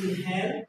inhale,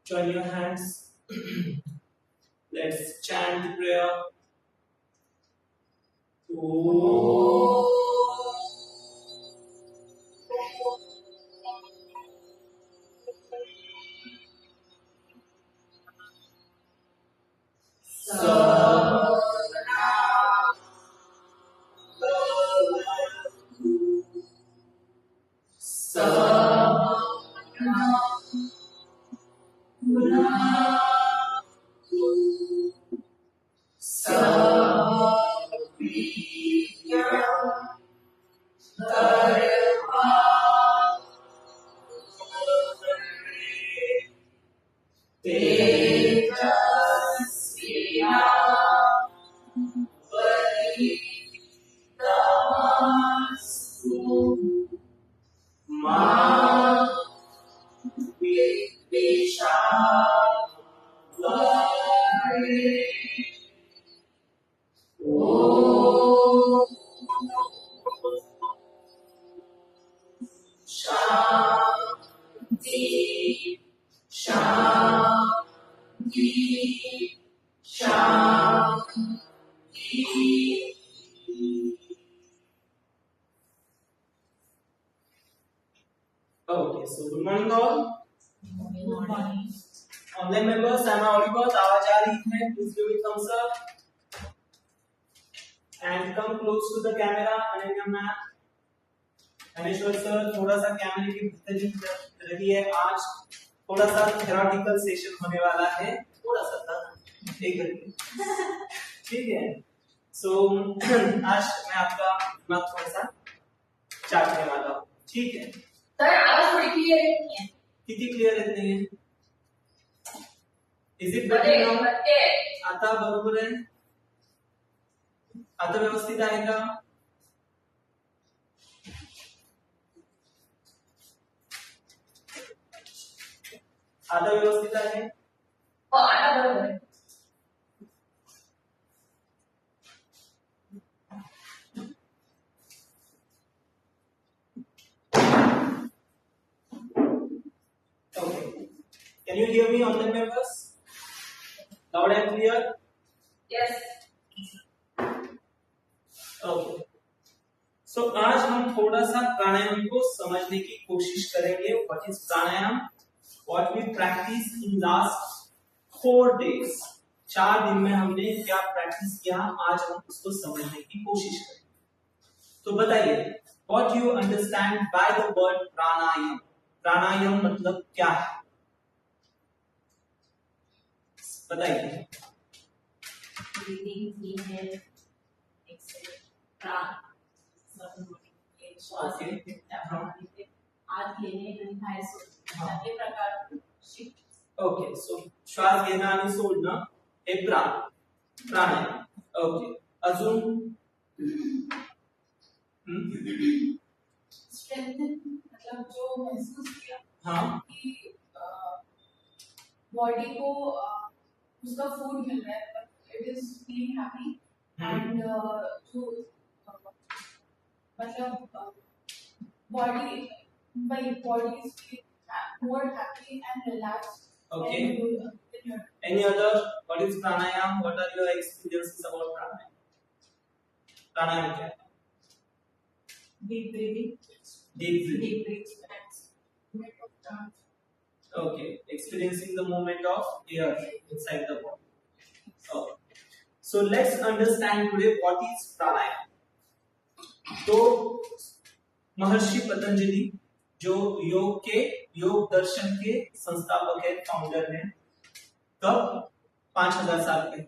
join your hands. Let's chant the prayer. Okay, so good morning all. Good morning. Online members, am I audible? आवाज आ रही है? Please give me thumbs up and come close to the camera. Ananya ma'am, अनेश्वर sir, थोड़ा सा कैमरे के भीतर रहिए. आज थोड़ा सा थ्योरेटिकल सेशन होने वाला है. थोड़ा सा था, एक घंटे. ठीक है. So आज मैं आपका दिमाग थोड़ा सा चाटने वाला हूँ. ठीक है. सर आवाज थोड़ी क्लियर नहीं है. किती क्लियर येत नाही? Is it better now? आता बरोबर आहे? आता व्यवस्थित आहे का? आता व्यवस्थित आहे? हो, आता बरोबर आहे. Okay. Can you hear me, online members? Loud and clear? Yes. Okay. So आज हम थोड़ा सा प्राणायाम को समझने की कोशिश करेंगे. What is pranayama? What we practice in last 4 days. 4 दिन में हमने क्या प्रैक्टिस किया, आज हम उसको समझने की कोशिश करेंगे. तो बताइए, what you understand by the word प्राणायाम? प्राणायाम मतलब क्या है? बताइए. Breathing, inhale, exhale, प्राण. श्वास घेते, आज लेणे आणि बाहेर सोडणे. अशा प्रकार शिफ्ट ओके, सो श्वास घेणं आणि सोडणं हे प्राणायाम. ओके, अजून स्ट्रेंथन मतलब जो महसूस किया हाँ कि बॉडी को उसका फूड मिल रहा है, it is feeling happy and जो मतलब body body is feeling more happy and relaxed. Okay. Any other? What is pranayam? What are your experiences about pranayam? Pranayam क्या है? deep breathing. Deep breathing. Deep breaths. Okay, experiencing the movement of air inside the body. Okay. So let's understand today what is pranayam. तो महर्षि पतंजलि जो योग दर्शन के संस्थापक है, founder है, कब 5000 साल पहले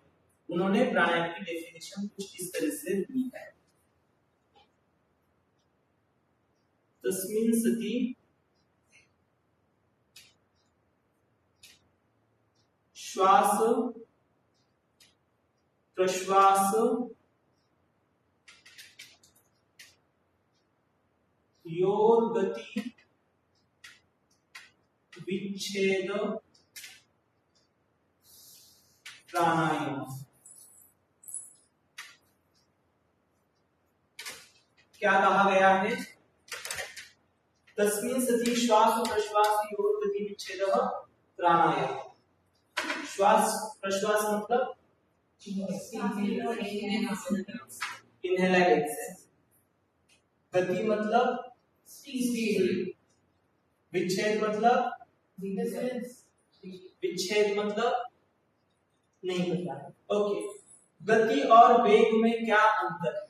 उन्होंने प्राणायाम की डेफिनेशन कुछ इस तरह से दी है. तस्मिन् सति श्वास प्रश्वास योर गति विच्छेद प्राणायाम. क्या कहा गया है? तस्मिन् सति श्वास प्रश्वास योर गति विच्छेद प्राणायाम. श्वास प्रश्वास मतलब इनहेल एंड एक्सहेल. गति मतलब Speed. विच्छेद मतलब Difference. विच्छेद मतलब नहीं पता. ओके, गति और वेग में क्या अंतर है?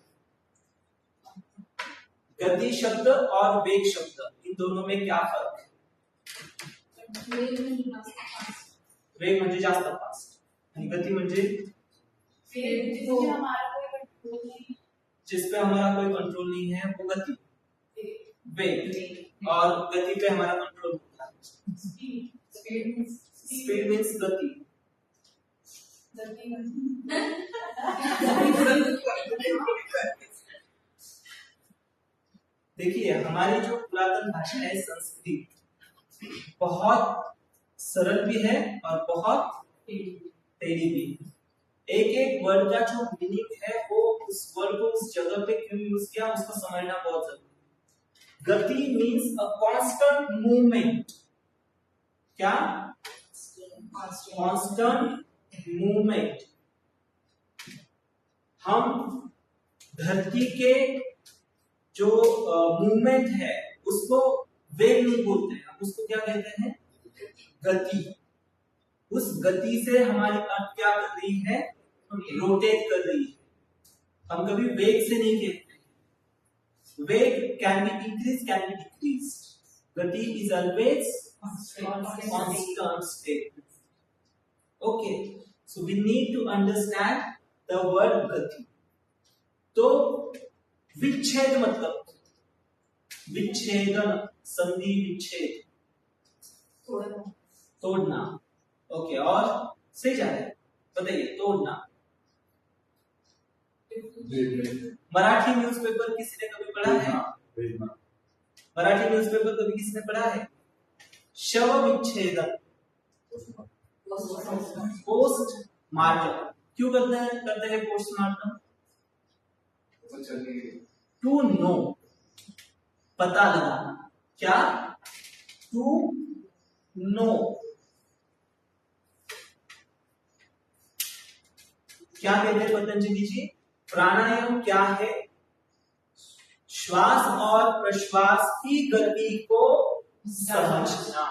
गति शब्द और वेग शब्द, इन दोनों में क्या फर्क है? वेग म्हणजे जास्त फास्ट आणि गति म्हणजे जिस पे हमारा कोई कंट्रोल नहीं है वो गति. वेग और गति पे हमारा कंट्रोल होता है. स्पीड मीन्स गति. देखिए, हमारी जो पुरातन भाषा है संस्कृत, बहुत सरल भी है और बहुत टेढ़ी भी है. एक एक वर्ड का जो मीनिंग है वो उस वर्ड को उस जगह पे क्यों यूज किया उसको समझना बहुत जरूरी है. गति मीन्स अ कांस्टेंट मूवमेंट. क्या? Constant movement. हम धरती के जो मूवमेंट है उसको वेग नहीं बोलते हैं, हम उसको क्या कहते हैं? गति. उस गति से हमारी अर्थ क्या कर रही है? रोटेट कर रही है. हम कभी वेग से नहीं कहते. वेग can be increase, can be decrease. गति is always constant state. Okay, so we need to understand the word गति. तो विच्छेद मतलब विच्छेदन, संधि विच्छेद, तोड़ना. ओके, और सही जा रहा है? बताइए. तोड़ना. मराठी न्यूज़पेपर किसी ने कभी पढ़ा है? मराठी न्यूज़पेपर कभी किसी ने पढ़ा है? शव विच्छेदन, पोस्टमार्टम. क्यों करते हैं पोस्टमार्टम? टू नो, पता लगाना. क्या? To know. क्या कहते हैं पतंजलि जी? प्राणायाम क्या है? श्वास और प्रश्वास की गति को समझना.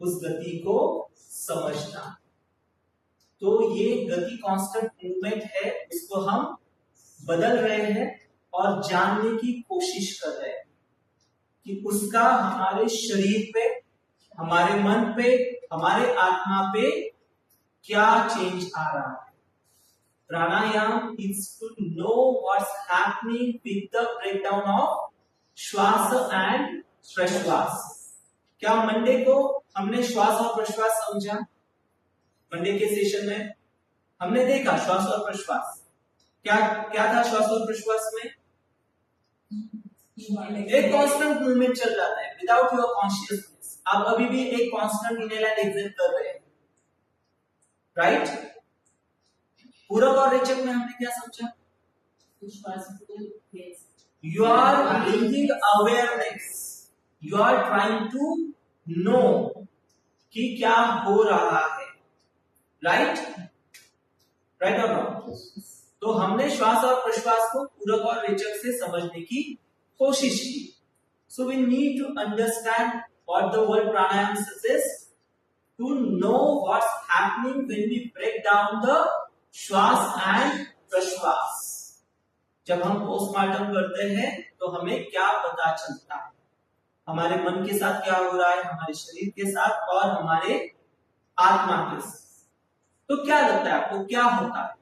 उस गति को समझना. तो ये गति कांस्टेंट मूवमेंट है, इसको हम बदल रहे हैं और जानने की कोशिश कर रहे हैं कि उसका हमारे शरीर पे, हमारे मन पे, हमारे आत्मा पे क्या चेंज आ रहा है. प्राणायाम is to know what's happening with the breakdown of श्वास and प्रश्वास. क्या मंडे को हमने श्वास और प्रश्वास समझा? मंडे के सेशन में हमने देखा श्वास और प्रश्वास। क्या क्या था श्वास और प्रश्वास में? एक कांस्टेंट मूवमेंट चल रहा है विदाउट योर कॉन्शियसनेस। आप अभी भी एक कांस्टेंट इनहेल एंड एक्सहेल कर रहे हैं, राइट? पूरक और रेचक में हमने क्या समझा? You are bringing awareness. You are trying to know कि क्या हो रहा है, राइट? राइट और रॉन्ग? तो हमने श्वास और प्रश्वास को पूरक और रेचक से समझने की कोशिश की। So we need to understand what the word pranayam suggests to know what's happening when we break down the श्वास and प्रश्वास। जब हम पोस्टमार्टम करते हैं तो हमें क्या पता चलता है, हमारे मन के साथ क्या हो रहा है, हमारे शरीर के साथ और हमारे आत्मा के साथ। तो क्या लगता है आपको क्या होता है?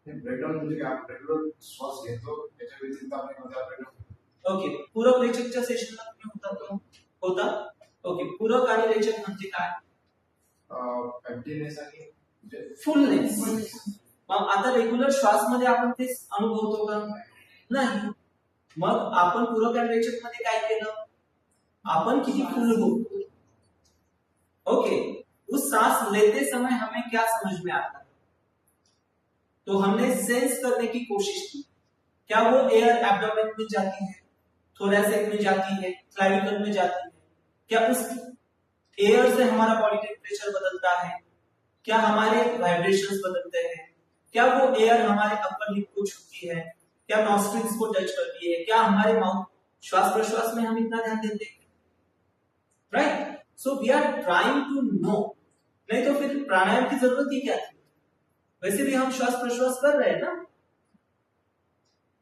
ब्रेकडाउन म्हणजे आप रेगुलर श्वास घेतो त्याच्या व्यतिरिक्त आपण मध्ये ब्रेकडाउन ओके, पूरक रेचकच्या सेशनला तुम्ही होता? ओके, पूरक आणि रेचक म्हणजे काय? एम्प्टीनेस आणि फुलनेस। मग आता रेग्युलर श्वास मध्ये आपण ते अनुभवतो का? नाही। मग आपण पूरक आणि रेचक मध्ये काय केलं? आपण किती फुल हो। ओके, उस सांस लेते समय हमें क्या समझ में आता है? तो हमने सेंस करने की कोशिश की, क्या वो एयर एब्डोमेन में जाती है, थोरैसिक में जाती है, क्लेविकल में जाती है? क्या उस एयर से हमारा बॉडी टेम्परेचर बदलता है? क्या हमारे वाइब्रेशंस बदलते हैं? क्या वो एयर हमारे अपर लिप को छूती है? क्या नॉस्ट्रिल्स को टच करती है? क्या हमारे माउथ श्वास प्रश्वास में हम इतना ध्यान देते हैं, right? So we are trying to know. नहीं तो फिर प्राणायाम की जरूरत ही क्या थी? वैसे भी हम श्वास प्रश्वास कर रहे हैं ना,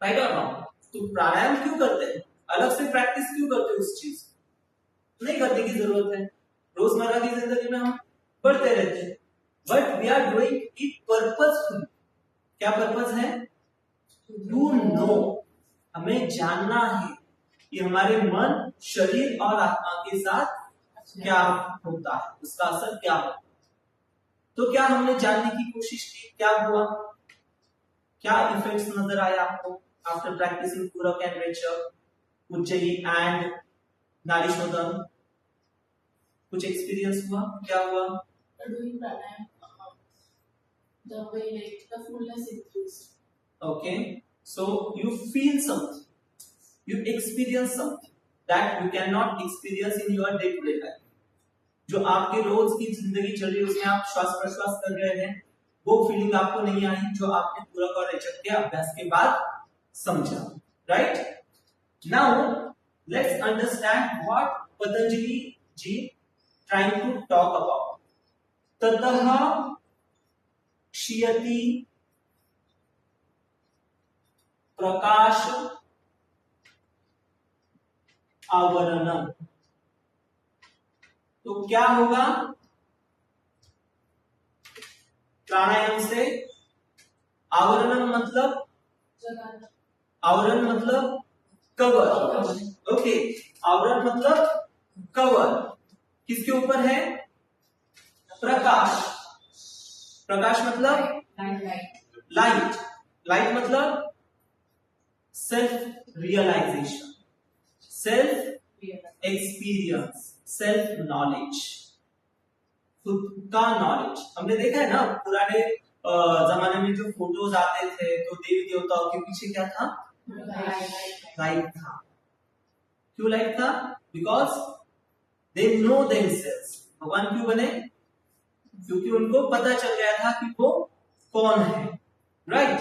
राइट और रॉन्ग? तो प्राणायाम क्यों करते हैं? अलग से प्रैक्टिस क्यों करते हैं? उस चीज नहीं करने की जरूरत है, रोजमर्रा की जिंदगी में हम पढ़ते रहते हैं, but we are doing it purposefully. क्या पर्पस है? To know. हमें जानना है कि हमारे मन, शरीर और आत्मा के साथ क्या होता है, उसका असर क्या होता है। तो क्या हमने जानने की कोशिश की, क्या हुआ, क्या इफेक्ट्स नजर आया आपको आफ्टर प्रैक्टिसिंग पूरक एंड रेचक, उज्जयी एंड नाड़ीशोधन? कुछ एक्सपीरियंस हुआ? क्या हुआ? Doing pranayam, the way like the fullness increased. Okay, so you feel something, you experience something that you cannot experience in your day-to-day life. जो आपके रोज की जिंदगी चल रही है उसमें आप श्वास प्रश्वास कर रहे हैं, वो फीलिंग आपको नहीं आई जो आपने पूरक और रेचक के अभ्यास के बाद समझा, right? Now let's understand what Patanjali ji trying to talk about. ततः क्षीयति प्रकाश आवरणम। तो क्या होगा प्राणायाम से? आवरणम मतलब, आवरण मतलब कवर। ओके, आवरण मतलब कवर। किसके ऊपर है? प्रकाश। प्रकाश मतलब लाइट। लाइट मतलब self realisation, self experience, self knowledge, खुद का नॉलेज। हमने देखा है ना पुराने जमाने में जो फोटोज आते थे तो देवी देवताओं के पीछे क्या था? लाइट था। क्यों लाइट था? Because they know themselves. भगवान क्यों बने? क्योंकि उनको पता चल गया था कि वो कौन है, राइट?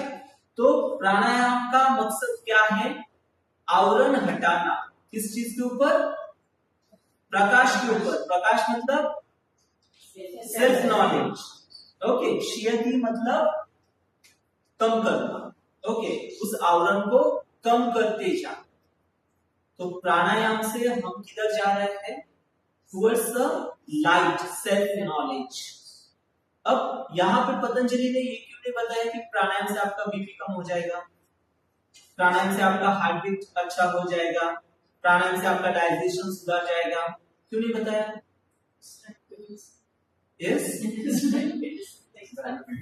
तो प्राणायाम का मकसद क्या है? आवरण हटाना। किस चीज के ऊपर? प्रकाश के ऊपर। प्रकाश मतलब सेल्फ नॉलेज। ओके, क्षीयति मतलब कम करना। ओके, उस आवरण को कम करते जा। तो प्राणायाम से हम किधर जा रहे हैं? Towards the light, self knowledge. अब यहां पे पतंजलि ने ये क्यों नहीं बताया कि प्राणायाम से आपका बीपी कम हो जाएगा, प्राणायाम से आपका हार्ट बीट अच्छा हो जाएगा, प्राणायाम से आपका डाइजेशन सुधर जाएगा। क्यों नहीं बताया? यस,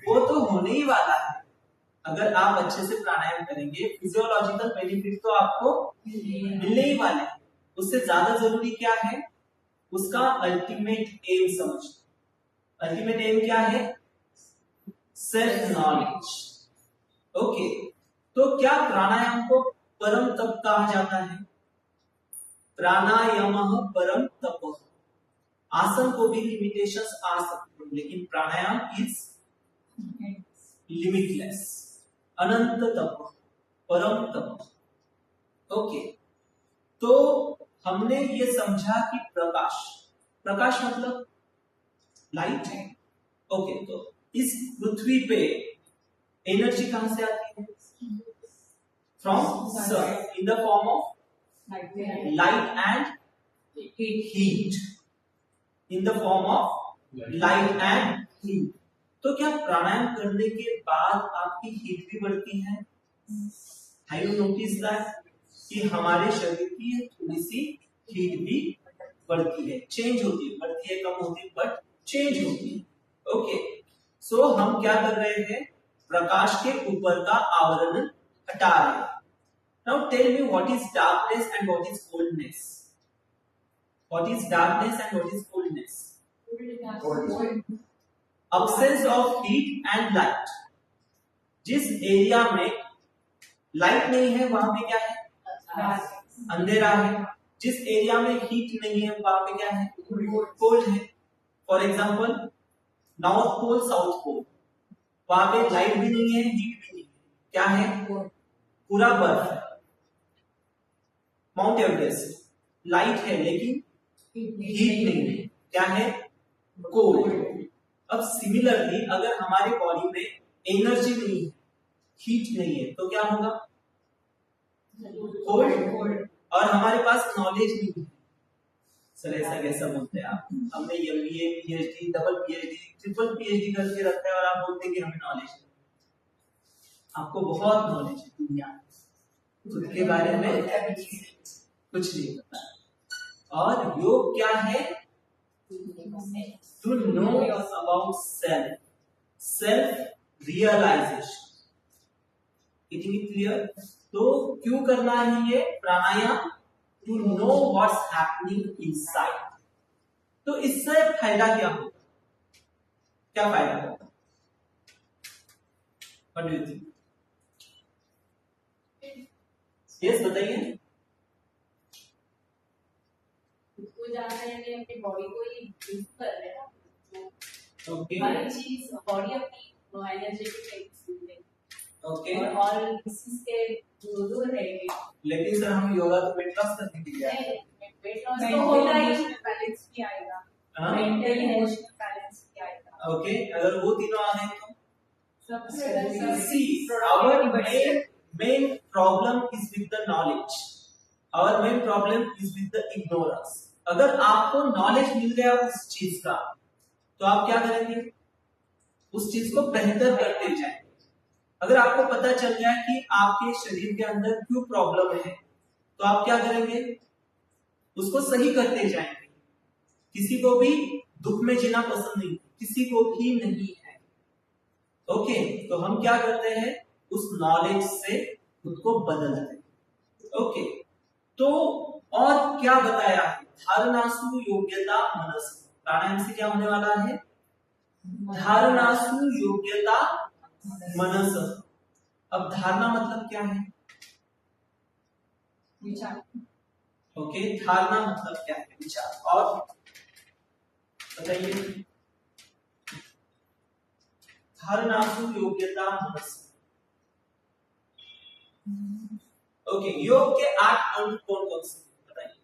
वो तो होने ही वाला है। अगर आप अच्छे से प्राणायाम करेंगे फिजियोलॉजिकल बेनिफिट तो आपको मिलने ही वाले हैं। उससे ज्यादा जरूरी क्या है? उसका अल्टीमेट एम समझ। अल्टीमेट एम क्या है? Self knowledge. ओके, तो क्या प्राणायाम को परम तप कहा जाता है? प्राणायाम परम तप। आसन को भी लिमिटेशंस आ सकते हैं, लेकिन प्राणायाम इज लिमिटलेस, अनंत तप, परम तप। ओके, तो हमने ये समझा कि प्रकाश, प्रकाश मतलब लाइट है। ओके, तो इस पृथ्वी पे एनर्जी कहां से आती है? From sun, in the form of light and heat, in the form of light and heat. तो क्या प्राणायाम करने के बाद आपकी हीट भी बढ़ती है? हैव यू नोटिस दैट कि हमारे शरीर की थोड़ी सी हीट भी बढ़ती है, चेंज होती है, बढ़ती है, कम होती है, बट चेंज होती है। ओके, सो हम क्या कर रहे हैं? प्रकाश के ऊपर का आवरण हटा रहे हैं। Now tell me what is darkness and what is coldness? What is darkness and what is coldness? Absence of heat and light। जिस एरिया में लाइट नहीं है वहां पे क्या है? अंधेरा है। जिस एरिया में हीट नहीं है वहां पे क्या है? कोल्ड है। For example north pole, south pole, वहां पे लाइट भी नहीं है, हीट भी नहीं है, क्या है? पूरा बर्फ है। माउंट एवरेस्ट लाइट है लेकिन हीट नहीं है, क्या है? कोल्ड। अब सिमिलरली अगर हमारे बॉडी में एनर्जी नहीं है, हीट नहीं है, तो क्या होगा? कोल्ड। और हमारे पास नॉलेज नहीं है। सर ऐसा कैसा बोलते हैं आप? हमने MBA, PhD, double PhD, triple PhD करके रखा है और आप बोलते हैं कि हमें नॉलेज नहीं। आपको बहुत नॉलेज है दुनिया में, खुद के बारे में कुछ नहीं पता। और योग क्या है? To know about self, self realization। Getting it clear? तो क्यों करना है ये प्राणायाम? To know what's happening inside। तो इससे फायदा क्या होगा? क्या फायदा होगा? What do you think? Yes, बताइए। खुद जाना है कि अपनी बॉडी को ही यूज कर रहे हैं ना। ओके, हर चीज बॉडी अपनी एनर्जेटिक है। ओके, और ऑल इसके जो जो रहेंगे। लेकिन सर हम योगा तो वेट लॉस करने के लिए आए हैं। वेट लॉस तो होगा ही, बैलेंस भी आएगा, हाँ? मेंटल इमोशनल बैलेंस भी आएगा। ओके, अगर वो तीनों आ गए तो सब see our main problem is with the knowledge, our main problem is with the ignorance। अगर आपको नॉलेज मिल गया उस चीज का तो आप क्या करेंगे? उस चीज को बेहतर करते जाएंगे। अगर आपको पता चल गया कि आपके शरीर के अंदर क्यों प्रॉब्लम है तो आप क्या करेंगे? उसको सही करते जाएंगे। किसी को भी दुख में जीना पसंद नहीं, किसी को भी नहीं है। ओके, तो हम क्या करते हैं? उस नॉलेज से खुद को बदलते हैं। ओके, तो और क्या बताया है? धारणासु योग्यता मनस। प्राणायाम से क्या होने वाला है? धारणासु योग्यता मनस। अब धारणा मतलब क्या है? विचार। ओके, धारणा मतलब क्या है? विचार। और बताइए। धारणासु योग्यता मनस। ओके, योग के 8 अंग कौन कौन से बताइए?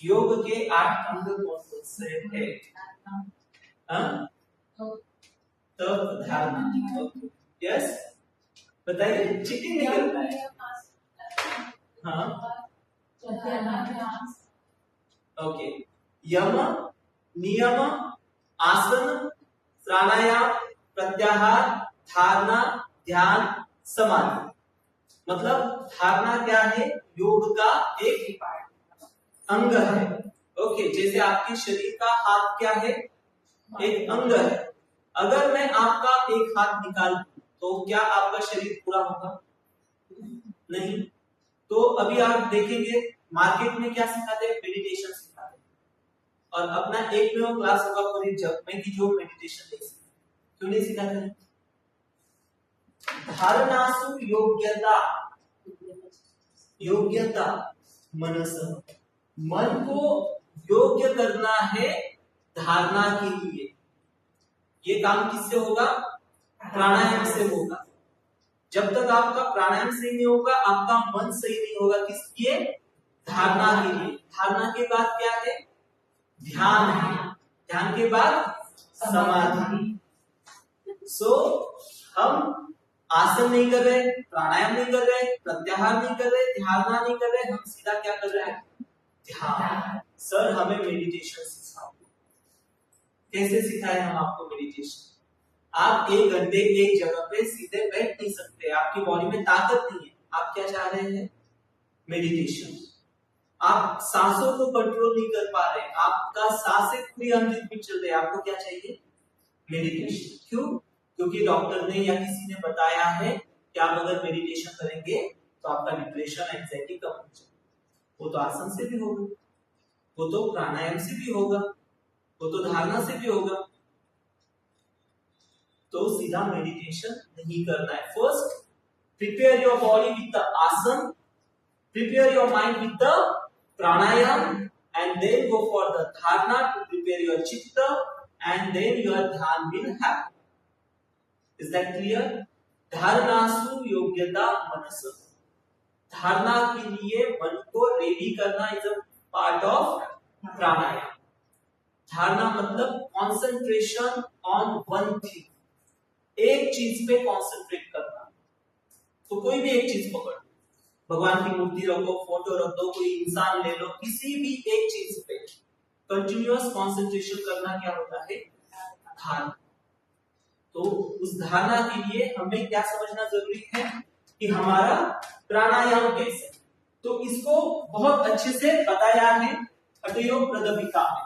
योग के 8 अंग कौन कौन से है? तब धारणा। यस, बताइए, चीटिंग नहीं करना है। हाँ, ओके, यम, नियम, आसन, प्राणायाम, प्रत्याहार, धारणा, ध्यान, समाधि। मतलब धारणा क्या है? योग का एक अंग है। ओके, जैसे आपके शरीर का हाथ क्या है? एक अंग है। अगर मैं आपका एक हाथ निकाल दूं, तो क्या आपका शरीर पूरा होगा? नहीं। तो अभी आप देखेंगे मार्केट में क्या सिखाते हैं? मेडिटेशन सिखाते हैं। और अपना एक में क्लास होगा पूरी जब में कि जो मेडिटेशन नहीं सिखाते। क्यों नहीं सिखाते हैं? धारणासु योग्यता, योग्यता मनस, मन को योग्य करना है धारणा के लिए। ये काम किससे होगा? प्राणायाम से होगा। जब तक आपका प्राणायाम सही नहीं होगा, आपका मन सही नहीं होगा। किसके? धारणा के लिए। धारणा के बाद क्या है? ध्यान है। ध्यान के बाद समाधि। सो हम आसन नहीं कर रहे, प्राणायाम नहीं कर रहे, प्रत्याहार नहीं कर रहे, धारणा नहीं कर रहे, हम सीधा क्या कर रहे हैं? ध्यान। सर हमें मेडिटेशन सिखाओ। कैसे सिखाए हम आपको मेडिटेशन? आप 1 घंटे एक जगह पे सीधे बैठ नहीं सकते, आपकी बॉडी में ताकत नहीं है। आप क्या चाह रहे हैं? मेडिटेशन। आप सांसों को कंट्रोल नहीं कर पा रहे, आपका सांसें पूरी अनियमित में चल रही है, आपको क्या चाहिए? मेडिटेशन। क्यों? क्योंकि डॉक्टर ने या किसी ने बताया है कि आप अगर मेडिटेशन करेंगे तो आपका डिप्रेशन, एंजाइटी कम हो जाएगा। वो तो आसन से भी होगा, वो तो प्राणायाम से भी होगा, वो तो धारणा से भी होगा। तो सीधा मेडिटेशन नहीं करना है। First prepare your body with the asana, prepare your mind with the pranayama, and then go for the dharana to prepare your chitta, and then your dhyana will happen. Is that clear? धारणासु योग्यता मनस, धारणा के लिए मन को रेडी करना is a part of pranayama. धारणा मतलब कॉन्सेंट्रेशन ऑन वन थिंग, एक चीज पे कॉन्सेंट्रेट करना। तो कोई भी एक चीज पकड़, भगवान की मूर्ति रखो, फोटो रख दो, कोई इंसान ले लो, किसी भी एक चीज पे कंटिन्यूअस कॉन्सेंट्रेशन करना क्या होता है? धारणा। तो उस धारणा के लिए हमें क्या समझना जरूरी है कि हमारा प्राणायाम कैसे। तो इसको बहुत अच्छे से बताया है हठयोग प्रदीपिका में।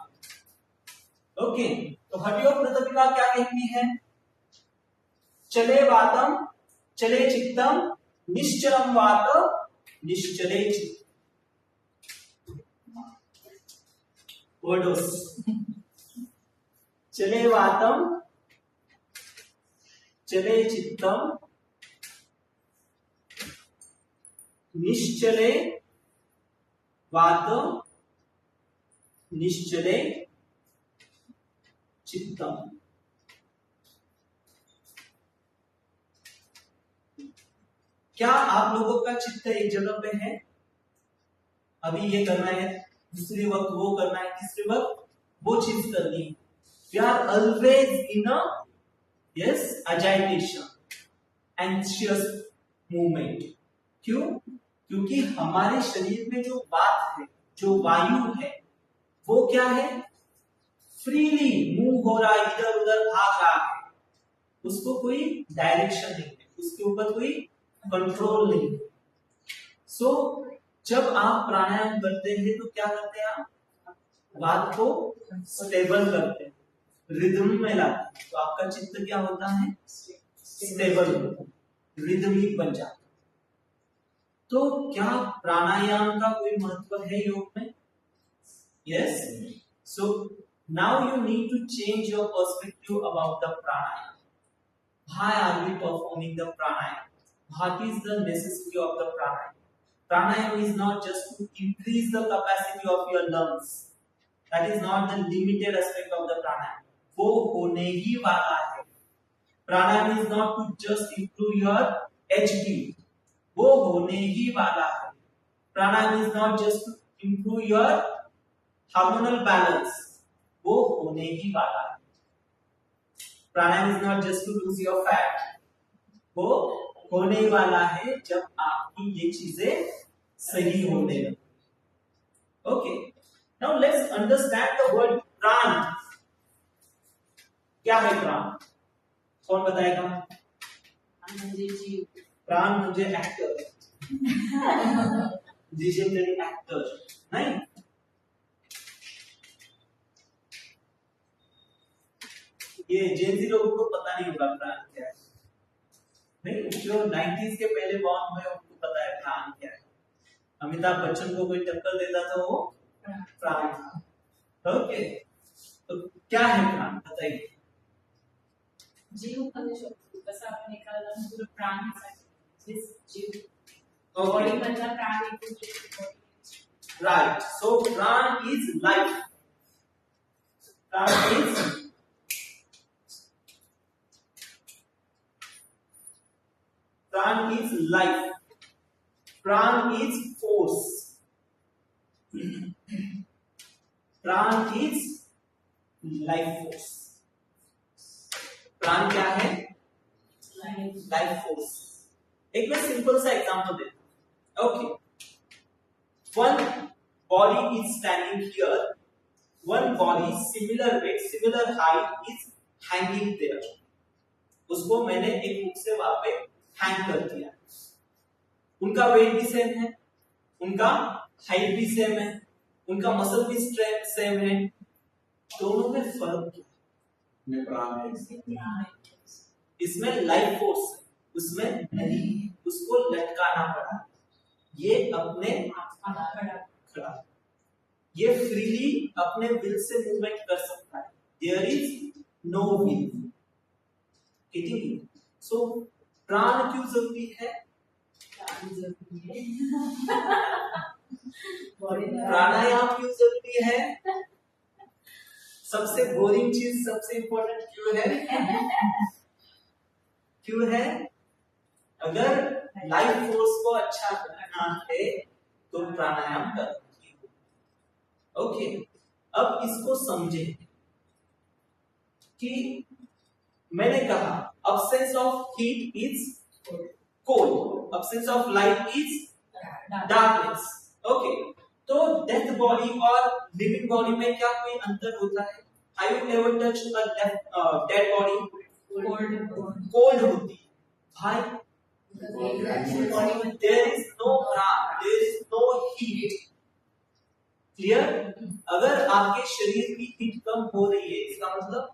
ओके, तो हठयोग प्रदीपिका क्या कहती है? चले वातम चले चित्तम, निश्चलम वात निश्चले चित्त। वर्डोस। चले वातम चले चित्तम, निश्चले वात निश्चले चित्तम। क्या आप लोगों का चित्त एक जगह पे है? अभी ये करना है, दूसरी वक्त वो करना है, तीसरी वक्त वो चीज करनी है। We are always in a agitation, anxious movement। क्यों? क्योंकि हमारे शरीर में जो बात है, जो वायु है, वो क्या है? फ्रीली मूव हो रहा है, इधर उधर भाग रहा है, उसको कोई डायरेक्शन नहीं है, उसके ऊपर कोई कंट्रोल नहीं है। सो जब आप प्राणायाम करते हैं तो क्या करते हैं? आप बात को स्टेबल करते हैं, रिदम में लाते हैं, तो आपका चित्त क्या होता है? स्टेबल होता है, रिदमिक बन जाता है। तो क्या प्राणायाम का कोई महत्व है योग में? Yes. So now you need to change your perspective about the pranayama. Why are we performing the pranayam? What is the necessity of the pranayam? Pranayam is not just to increase the capacity of your lungs. That is not the limited aspect of the pranayam. वो होने ही वाला है। Pranayam is not to just improve your HP. वो होने ही वाला है। Pranayam is not just to improve your hormonal balance. वो होने ही वाला है। Pranayama is not just to lose your fat, वो होने वाला है जब आपकी ये चीजें सही होने लगे। Okay, now let's understand the word प्राण। क्या है प्राण? कौन बताएगा? प्राण म्हणजे एक्टर, legendary actor, नहीं? ये जेनजी लोगों को पता नहीं होगा प्राण क्या है, नहीं? जो 90s के पहले बॉर्न हुए उनको पता है प्राण क्या है। अमिताभ बच्चन को कोई टक्कर देता तो वो प्राण था। ओके, तो क्या है प्राण बताइए? जीव मनुष्य जैसा आपने कहा पूरा प्राण जिस जीव ओके, बॉडी मतलब प्राण एक right. So prana is life, prana is prana is life, prana is force, prana is life force. Prana क्या है? Life force. एक मैं सिंपल सा एग्जांपल देता हूं। Okay, one body is standing here, one body similar weight similar height is hanging there. उसको मैंने एक हुक से वहां पे हैंग कर दिया। उनका वेट भी सेम है, उनका हाइट भी सेम है, उनका मसल भी स्ट्रेंथ सेम है, दोनों में फर्क क्या है? प्राण है, इसमें लाइफ फोर्स है, उसमें नहीं, उसको लटकाना पड़ा, ये अपने खड़ा, ये फ्रीली अपने विल से मूवमेंट कर सकता है। There is no will. So prana क्यों जरूरी है? प्राणायाम क्यों जरूरी है? सबसे बोरिंग चीज सबसे इंपॉर्टेंट क्यों है? क्यों है? अगर लाइफ फोर्स को अच्छा करना है तो प्राणायाम करना। ओके, अब इसको समझे कि मैंने कहा absence of heat is cold, absence of light is darkness। Okay, तो डेथ बॉडी और लिविंग बॉडी में क्या कोई अंतर होता है? Have you ever touched a dead body? Cold होती है भाई, there is no प्राण, there is no heat। Clear? अगर आपके शरीर की हीट कम हो रही है इसका मतलब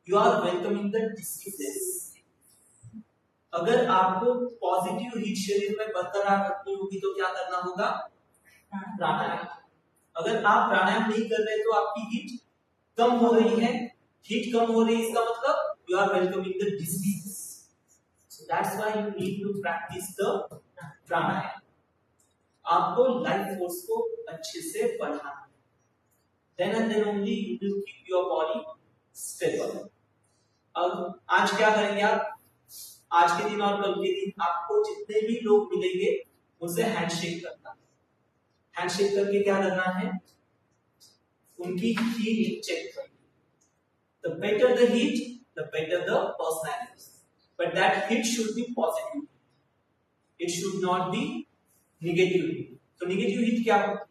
you are welcoming the diseases. अगर आपको पॉजिटिव हीट शरीर में बरकरार रखनी होगी तो क्या करना होगा? प्राणायाम। अगर आप प्राणायाम नहीं कर रहे तो आपकी हीट कम हो रही है, हीट कम हो रही है इसका मतलब you are welcoming the diseases. So that's why you need to practise the pranayama. आपको लाइफ फोर्स को अच्छे से बढ़ाना है, then and then only you will keep your body stable. अब आज क्या करेंगे आप? आज के दिन और कल के दिन आपको जितने भी लोग मिलेंगे उनसे हैंडशेक करना है। हैंडशेक करके क्या करना है? उनकी हीट चेक करनी। The better the heat, the better the personality. But that heat should be positive. It should not be negative heat. तो negative heat क्या होता है?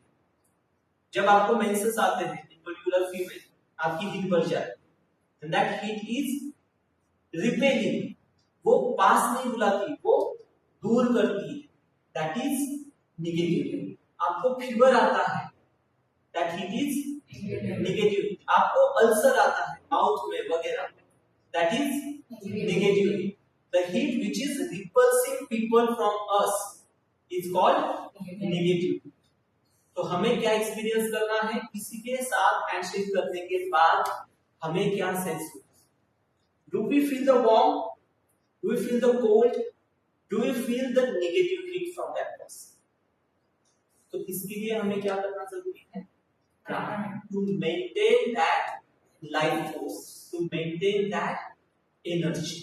जब आपको मेंसेस आते हैं, in particular female, आपकी हीट बढ़ जाए, and that heat is repelling. वो पास नहीं बुलाती, वो दूर करती है। That is negative heat. आपको फीवर आता है, that heat is negative heat. आपको अल्सर आता है माउथ में वगैरह, that is negative heat. The heat which is repulsing people from us is called negative heat. तो हमें क्या एक्सपीरियंस करना है? किसी के साथ हैंडशेक करने के बाद हमें क्या सेंस होगा? Do we feel the warmth? Do we feel the cold? Do we feel the negative heat from that person? तो इसके लिए हमें क्या करना जरूरी है? To maintain that life force, to maintain that energy.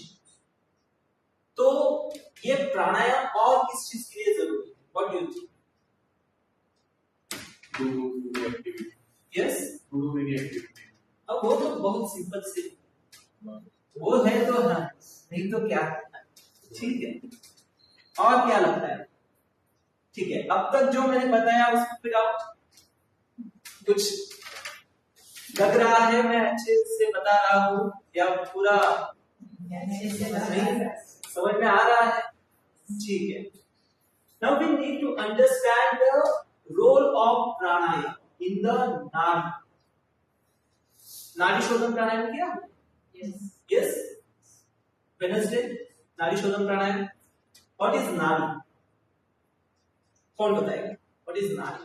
तो ये प्राणायाम और किस चीज के लिए जरूरी है? What do you think? to do the activity. Yes? To do any activity. अब वो तो बहुत सिंपल से, वो है तो हाँ, नहीं तो क्या? ठीक है। और क्या लगता है? ठीक है, अब तक जो मैंने बताया उसको फिर आप कुछ लग रहा है मैं अच्छे से बता रहा हूँ या पूरा नहीं समझ में आ रहा है? ठीक है. Now we need to understand the role of pranayama in the nadi. नाड़ी शोधन प्राणायाम किया? Yes. Wednesday नाड़ी शोधन प्राणायाम. What is नाड़ी? कौन बताएगा? What is नाड़ी?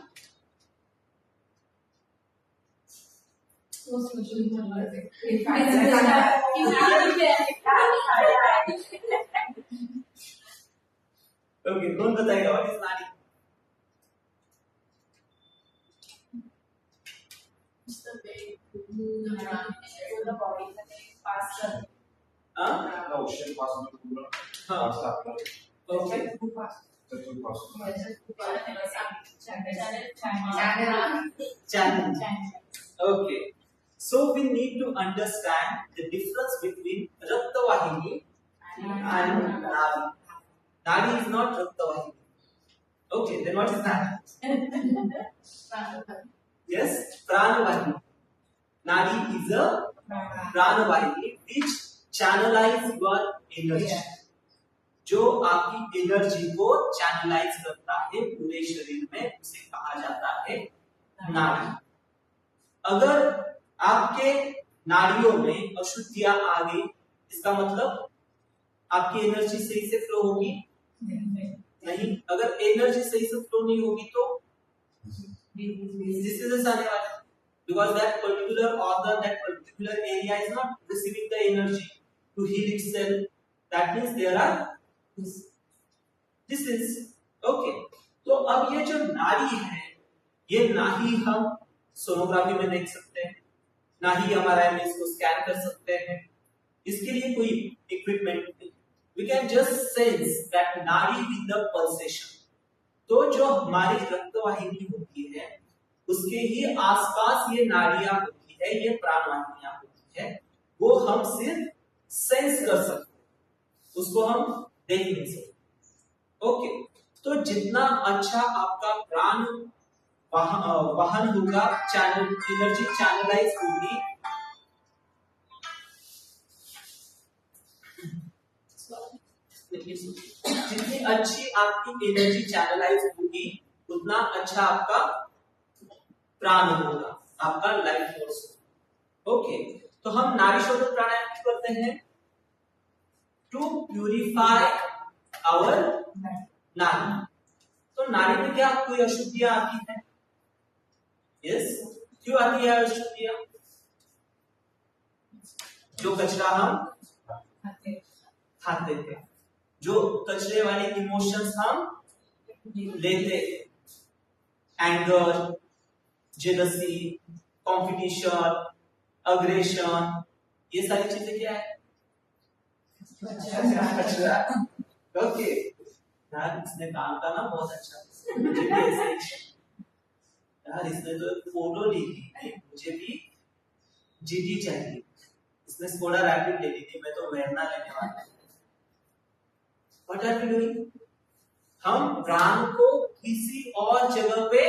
Okay, कौन बताएगा? What is नाड़ी? the body faster. हाँ? ocean pass में पूरा हाँ. पास आपका Okay. चतुर पास Channel. Okay. So we need to understand the difference between Raktavahini and Nadi. Nadi is not Raktavahini. Okay, then what is Nadi? Yes, Pranavahini. Nadi is a Pranavahini which channelize your energy. जो आपकी energy को channelise करता है पूरे शरीर में, उसे कहा जाता है नाड़ी. अगर आपके नाड़ियों में अशुद्धियां आ गई, इसका मतलब आपकी एनर्जी सही से फ्लो होगी नहीं. अगर एनर्जी सही से फ्लो नहीं होगी तो डिसीजेस आने वाले, because that particular organ, that particular area is not receiving the energy to heal itself. That means there are disease. Okay, तो अब ये जो नाड़ी है, ये ना ही हम सोनोग्राफी में देख सकते हैं, ना ही हमारा इसको स्कैन कर सकते हैं. इसके लिए कोई इक्विपमेंट नहीं. We can just sense that nadi with the pulsation. तो जो हमारी रक्तवाहिनी होती है उसके ही आसपास ये नाड़ियां होती है, ये प्राणवाहिनियां होती है, वो हम सिर्फ सेंस कर सकते हैं, उसको हम देख नहीं सकते. ओके, तो जितना अच्छा आपका प्राण वाहन होगा, चैनल एनर्जी चैनलाइज होगी, जितनी अच्छी आपकी एनर्जी चैनलाइज होगी उतना अच्छा आपका प्राण होगा, आपका लाइफ फोर्स. ओके, तो हम नाड़ी शोधन प्राणायाम क्यों करते हैं? टू प्यूरिफाई आवर नाड़ी. तो नाड़ी में क्या कोई अशुद्धियां आती है? यस. क्यों आती है अशुद्धियां? जो कचरा हम खाते थे, जो कचरे वाले इमोशंस हम लेते, एंगर, जेलसी, कंपटीशन, अग्रेशन, ये सारी चीजें क्या है? कचरा. ओके, यार इसने काम का ना बहुत अच्छा, मुझे भी ऐसा ही. यार इसने तो फोटो ली थी, मुझे भी जीटी चाहिए. इसने स्कोडा रैपिड ले ली थी, मैं तो वेरना लेने वाला था. What are we doing? हम प्राण को किसी और जगह पे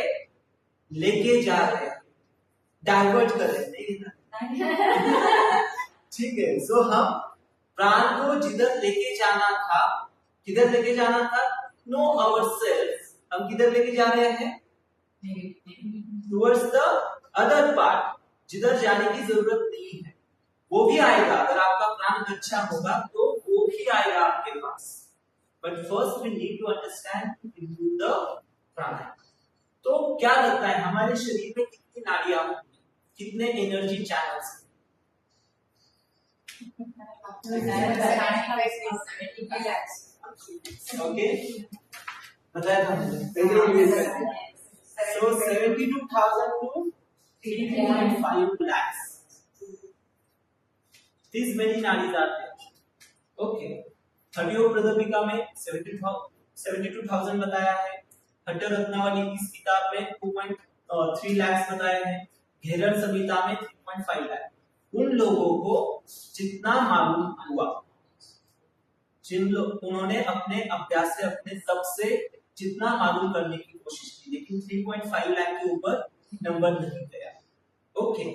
लेके जा रहे हैं, डाइवर्ट कर रहे हैं. ठीक है, सो हम प्राण को जिधर लेके जाना था, किधर लेके जाना था? No ourself. हम किधर लेके जा रहे हैं? टुवर्ड्स द अदर पार्ट, जिधर जाने की जरूरत नहीं है. वो भी आएगा, अगर आपका प्राण अच्छा होगा तो वो भी आएगा आपके पास. But first we need to understand the pranayama. तो क्या लगता है हमारे शरीर में कितनी नाड़ियां होंगी, कितने एनर्जी चैनल्स? ओके, बताया था मैंने. So 72,000 to 3.5 lakhs. These many nadis are there. Okay. हड्डियों प्रदर्भिका में 72,000 बताया है. हट्टर रत्नावली इस किताब में 2.3 लाख बताया है. घेरन संहिता में 3.5 लाख. उन लोगों को जितना मालूम हुआ, जिन लोग उन्होंने अपने अभ्यास से, अपने सब से जितना मालूम करने की कोशिश की, लेकिन 3.5 लाख के ऊपर नंबर नहीं गया. ओके,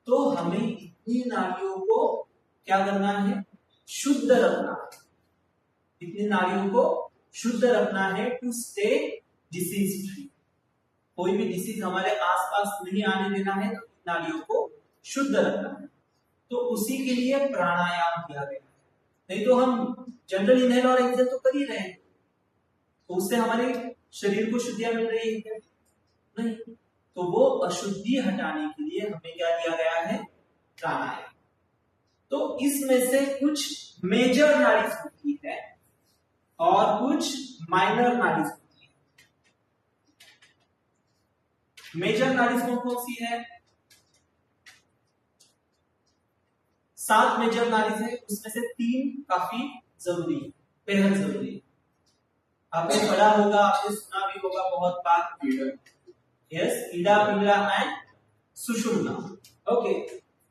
तो हमें इतनी नाड़ियों को क्या करना है? शुद्ध रखना. इतनी नाड़ियों को शुद्ध रखना है, टू स्टे डिसीज फ्री। कोई भी डिसीज हमारे आसपास नहीं आने देना है, तो नाड़ियों को शुद्ध रखना है। तो उसी के लिए प्राणायाम किया गया। नहीं तो हम जनरल इनहेल और एक्सहेल तो कर ही रहे हैं, तो उससे हमारे शरीर को शुद्धियां मिल रही है क्या? नहीं। तो वो अशुद्धि हटाने के लिए हमें क्या दिया गया है? प्राणायाम। तो इसमें से कुछ मेजर नाड़ीज होती है और कुछ माइनर नाड़ीज होती है। मेजर नाड़ीज कौन कौन सी है? 7 मेजर नाड़ीज है, उसमें से 3 काफी जरूरी है, बेहद जरूरी है। आपने पढ़ा होगा, आपने सुना भी होगा बहुत बार। Yes, Ida, Pingala and Sushumna. Okay,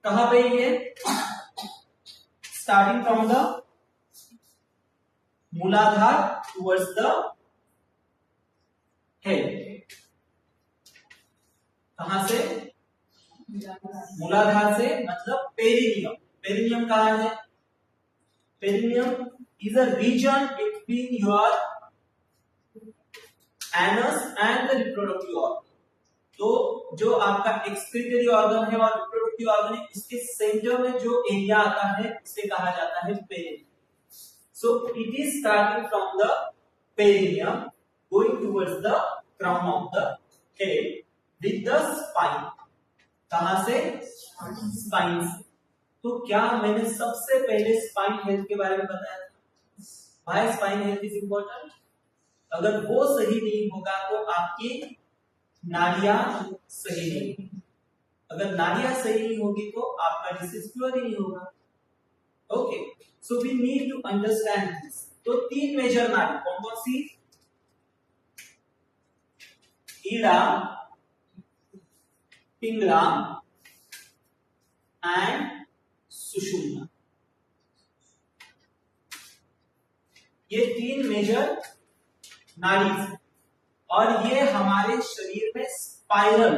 कहां पे ये? Starting from the Muladhara towards the head. कहां से? मूलाधार से, मतलब पेरिनियम। पेरिनियम कहां है? Perineum is a region between your anus and the reproductive organ. तो जो आपका एक्सक्रीटरी ऑर्गन है और रिप्रोडक्टिव ऑर्गन है, इसके सेंटर में जो एरिया आता है इसे कहा जाता है perineum. So it is starting from the perineum going towards the crown of the head with the spine. कहां से? स्पाइन से। तो क्या मैंने सबसे पहले स्पाइन हेल्थ के बारे में बताया था? Why spine health is important? अगर वो सही नहीं होगा तो आपकी नाड़ियां सही नहीं होगी। अगर नाड़ियां सही नहीं होगी तो आपका डिसीज क्योर ही नहीं होगा। Okay, so we need to understand this. तो 3 मेजर नाड़ी कौन कौन सी? ईड़ा, पिंगला एंड सुषुम्ना। ये 3 मेजर नाड़ीज, और ये हमारे शरीर में spiral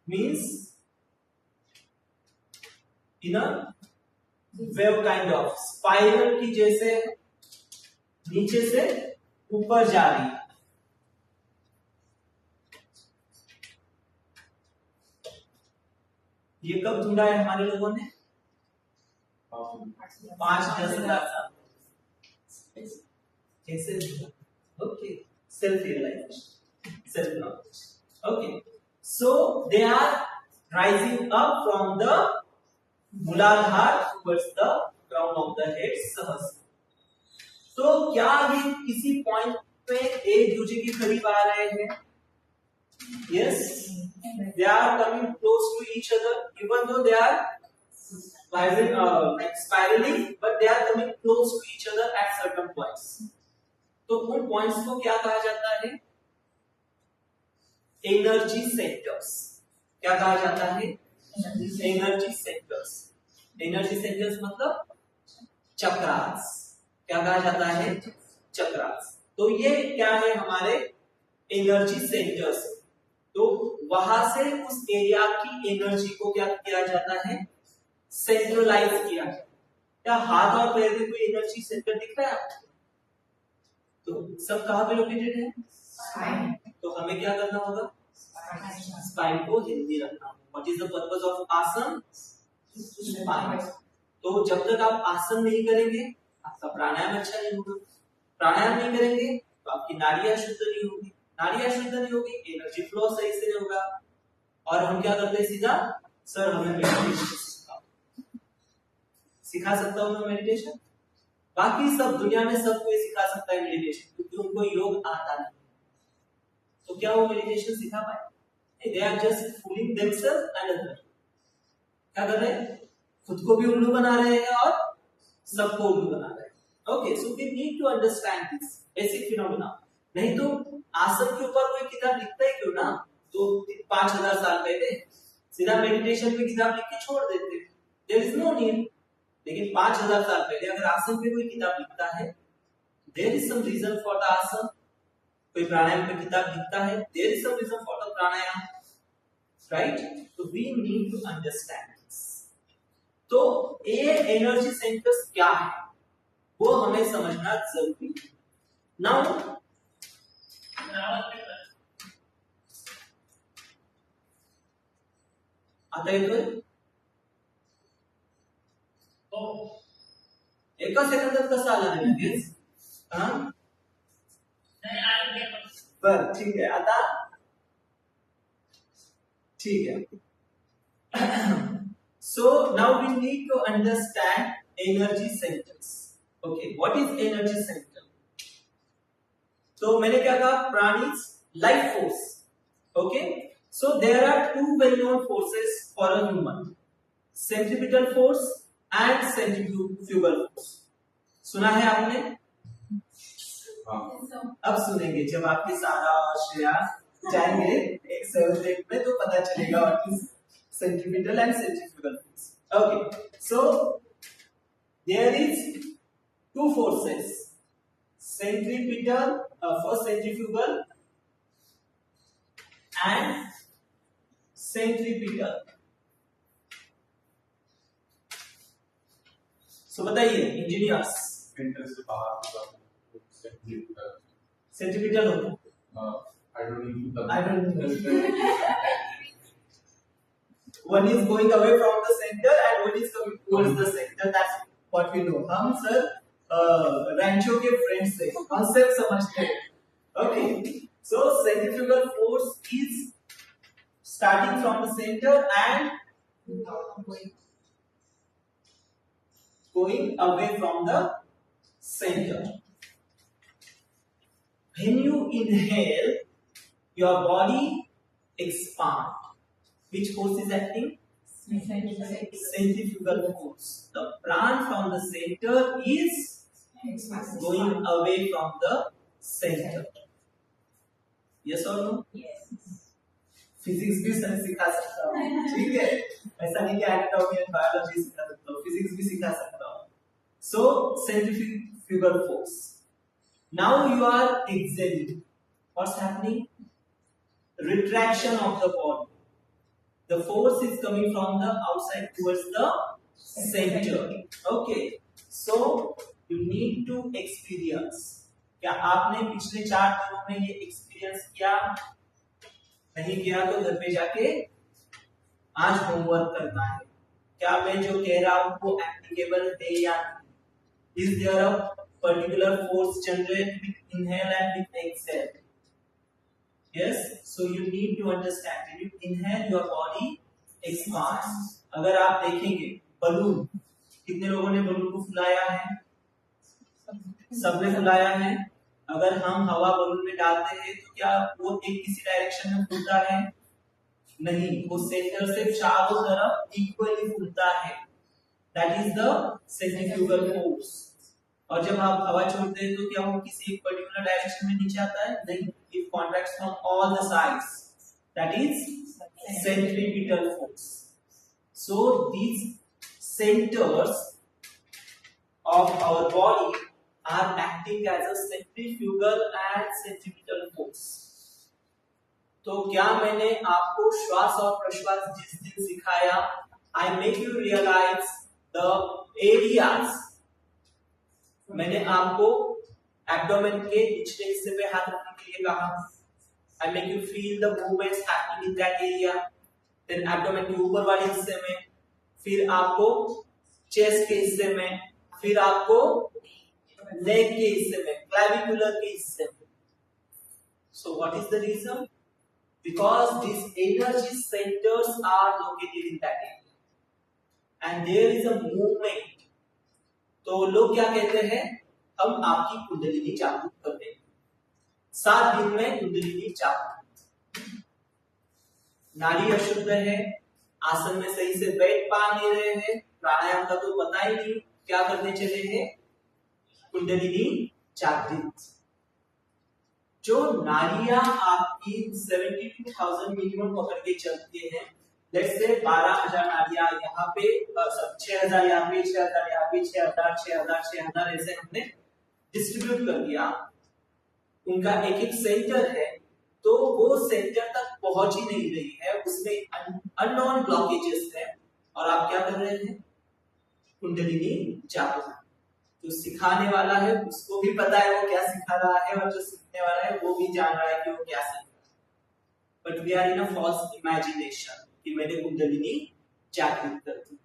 means in a wave kind of, spiral की जैसे नीचे से ऊपर जा रही है। ये कब ढूंढा है हमारे लोगों ने? 5-10 हजार साल। कैसे? Okay, self realisation, self knowledge. Okay, so they are rising up from the Muladhara towards the crown of the head सहज। तो क्या ये किसी पॉइंट पे एक दूसरे के करीब आ रहे हैं? Yes, they are coming close to each other, even though they are like spiraling, but they are coming close to each other at certain points. तो उन पॉइंट्स को क्या कहा जाता है? Energy centres. क्या कहा जाता है? Energy centres. एनर्जी सेंटर्स मतलब चक्रास। क्या कहा जाता है? चक्रास। तो ये क्या है? हमारे एनर्जी सेंटर्स। तो वहां से उस एरिया की एनर्जी को क्या किया जाता है? सेंट्रलाइज किया। क्या हाथ और पैर में कोई एनर्जी सेंटर दिख रहा है आपको? तो सब कहां पे लोकेटेड है? स्पाइन। तो हमें क्या करना होगा? स्पाइन को हेल्दी रखना। What is the purpose of आसन? स्पाइन। तो जब तक आप आसन नहीं करेंगे आपका प्राणायाम अच्छा नहीं होगा। प्राणायाम नहीं करेंगे तो आपकी नाड़ियां शुद्ध नहीं होगी। नाड़ियां शुद्ध नहीं होगी, एनर्जी फ्लो सही से नहीं होगा। और हम क्या करते हैं सीधा? सर हमें मेडिटेशन सिखा सकता हूं मैं मेडिटेशन? बाकी सब दुनिया में सब कोई सिखा सकता है मेडिटेशन, क्योंकि उनको योग आता नहीं। तो क्या वो मेडिटेशन सिखा पाए? They are just fooling themselves and other. क्या कर रहे हैं? खुद को भी उल्लू बना रहे हैं और सबको उल्लू बना रहे हैं। Okay, so we need to understand this basic phenomena. नहीं तो आसन के ऊपर कोई किताब लिखता है क्यों ना? तो 5000 साल पहले सीधा मेडिटेशन पे किताब लिख के छोड़ देते। There is no need. लेकिन 5000 साल पहले अगर आसन पे कोई किताब लिखता है, there is some reason for the asana. कोई प्राणायाम पे किताब लिखता है, there is some reason for the pranayama, right? तो we need to understand this. तो ये एनर्जी सेंटर्स क्या है वो हमें समझना जरूरी है। नाउ आता येतोय एका सेकंदात कसं आला नाही लगेच हा बर ठीक आहे आता ठीक है so now we need to understand energy centers okay what is energy center तो मैंने क्या कहा प्राणीज life force okay so there are two well known forces for a human centripetal force and centrifugal force सुना है आपने अब सुनेंगे जब आपके सारा और श्रेया जाएंगे एक 7th 8 में तो पता चलेगा what is centripetal and centrifugal force okay so there is two forces centripetal first centrifugal and centripetal so बताइए इंजीनियर्स इंटरेस्ट से बाहर centripetal होता I don't know. I don't know one is going away from the center and one is coming towards the center that's what we know हम sir रैंचो के friends से concept समझते हैं okay so centrifugal force is starting from the center and going away from the center when you inhale your body expand which force is acting centrifugal force the pran from the center is going away from the center yes or no physics भी sir सिखा सकता हूँ ठीक है ऐसा नहीं कि anatomy and biology सिखा सकता हूँ फिजिक्स भी सिखा सकता हूँ so centrifugal force now you are exhaling what's happening retraction of the body the force is coming from the outside towards the center okay so you need to experience क्या आपने पिछले 4 दिनों में ये एक्सपीरियंस किया नहीं किया तो घर पे जाके आज होमवर्क करना है क्या मैं जो कह रहा हूं वो एप्लीकेबल है या नहीं is there a particular force generate with inhale and with exhale yes so you need to understand when you inhale your body expands अगर आप देखेंगे बलून कितने लोगों ने बलून को फुलाया है सबने फुलाया है अगर हम हवा बलून में डालते हैं तो क्या वो एक किसी डायरेक्शन में फूलता है नहीं वो सेंटर से चारों तरफ इक्वली फूलता है that is the centrifugal force और जब आप हवा छोड़ते हैं तो क्या वो किसी एक पर्टिकुलर डायरेक्शन में नीचे आता है नहीं it contracts from all the sides that is centripetal force so these centers of our body are acting as a centrifugal and centripetal force तो क्या मैंने आपको श्वास और प्रश्वास जिस दिन सिखाया I make you realize the areas मैंने आपको एब्डोमेन के निचले हिस्से पे हाथ रखने के लिए कहा I make you feel the movements happening in that area then abdomen के ऊपर वाले हिस्से में फिर आपको चेस्ट के हिस्से में फिर आपको लेग के हिस्से में क्लैविकुलर के हिस्से में so what is the reason because these energy centers are located in that area and there is a movement तो लोग क्या कहते हैं हम आपकी कुंडलिनी जागृत करते हैं 7 दिन में कुंडलिनी जागृत नाड़ी अशुद्ध है आसन में सही से बैठ पा नहीं रहे हैं प्राणायाम का तो पता ही नहीं क्या करने चले हैं कुंडलिनी जागृत जो नाड़ियां आपकी 72,000 मिनिमम पकड़ के चलती हैं लेट्स से 12,000 नाड़ियां यहाँ पे 6,000 यहाँ पे 6,000 यहाँ पे 6,000 6,000 6,000 ऐसे हमने डिस्ट्रीब्यूट कर दिया उनका एक एक सेंटर है तो वो सेंटर तक पहुंच ही नहीं रही है उसमें अननोन ब्लॉकेजेस है और आप क्या कर रहे हैं कुंडलिनी जागृत जो सिखाने वाला है उसको भी पता है वो क्या सिखा रहा है, और जो सीखने वाला है वो भी जान रहा है कि वो क्या सीख रहा है। But we are in a false imagination कि मैंने कुंडलिनी जागृत कर दी।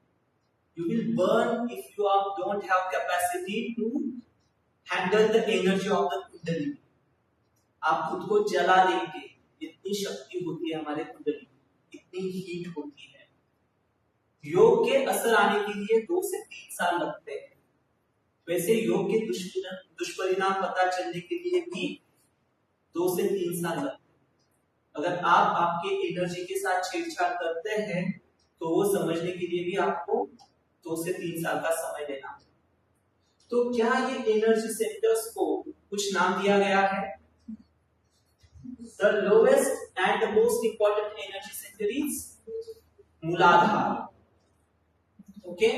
You will burn if you don't have capacity to handle the energy of the kundalini. आप खुद को जला देंगे, इतनी शक्ति होती है हमारे कुंडलिनी, इतनी हीट होती है। योग के असर आने के लिए 2 से 3 साल लगते हैं। वैसे योग के दुष्परिणाम पता चलने के लिए भी 2 से 3 साल लगते हैं। अगर आप आपके एनर्जी के साथ छेड़छाड़ करते हैं तो वो समझने के लिए भी आपको 2 से 3 साल का समय देना। तो क्या ये एनर्जी सेंटर्स को कुछ नाम दिया गया है? The lowest and the most important energy center is मूलाधार। Okay?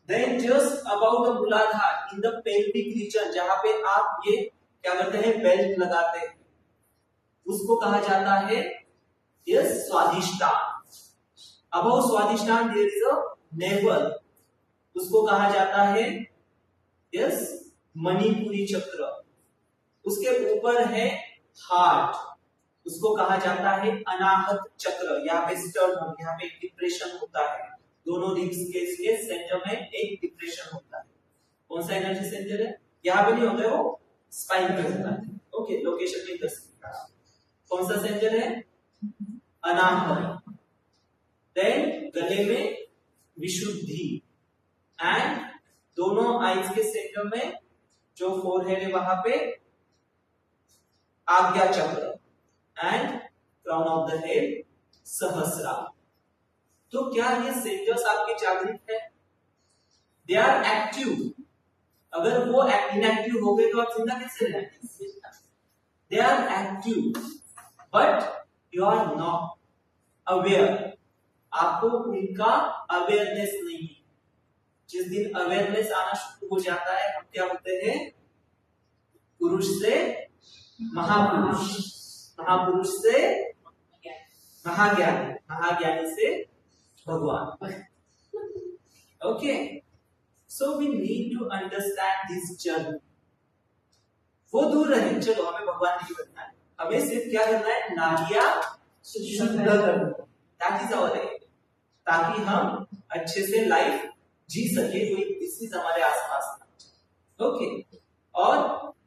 Then just above the मूलाधार in the pelvic region, जहां पे आप ये क्या करते हैं, बेल्ट लगाते हैं, उसको कहा जाता है yes Swadhisthana. Above Swadhisthana there is a navel, उसको कहा जाता है यस मणिपुरी चक्र। उसके ऊपर है हार्ट, उसको कहा जाता है अनाहत चक्र। यहाँ पे स्टर्नम, यहाँ पे डिप्रेशन होता है, दोनों रिब्स के इसके सेंटर में एक डिप्रेशन होता है। कौन सा एनर्जी सेंटर है? यहाँ पे नहीं होता है, वो स्पाइन पे होता है। ओके, लोकेशन नहीं कर सकता। कौन सा सेंटर है? अनाहत। देन गले में विशुद्धि, एंड दोनों आईज के सेंटर में जो फोरहेड है वहां पे Ajna chakra, and crown of the head Sahasrara. तो क्या ये सेंटर्स आपके जागृत है? They are active. अगर वो इनएक्टिव हो गए तो आप जिंदा कैसे रहेंगे? They are active but you are not aware. आपको उनका अवेयरनेस नहीं है। जिस दिन अवेयरनेस आना शुरू हो जाता है, हम क्या होते हैं? पुरुष से महापुरुष, महापुरुष से महाज्ञानी, महाज्ञानी से भगवान। Okay, so we need to understand this journey. वो दूर रहे, चलो हमें भगवान नहीं बनना है, हमें सिर्फ क्या करना है? नाड़ियां शुद्ध करना, ताकि हम अच्छे से लाइफ जी सके, कोई डिसीज हमारे आसपास ना। ओके, और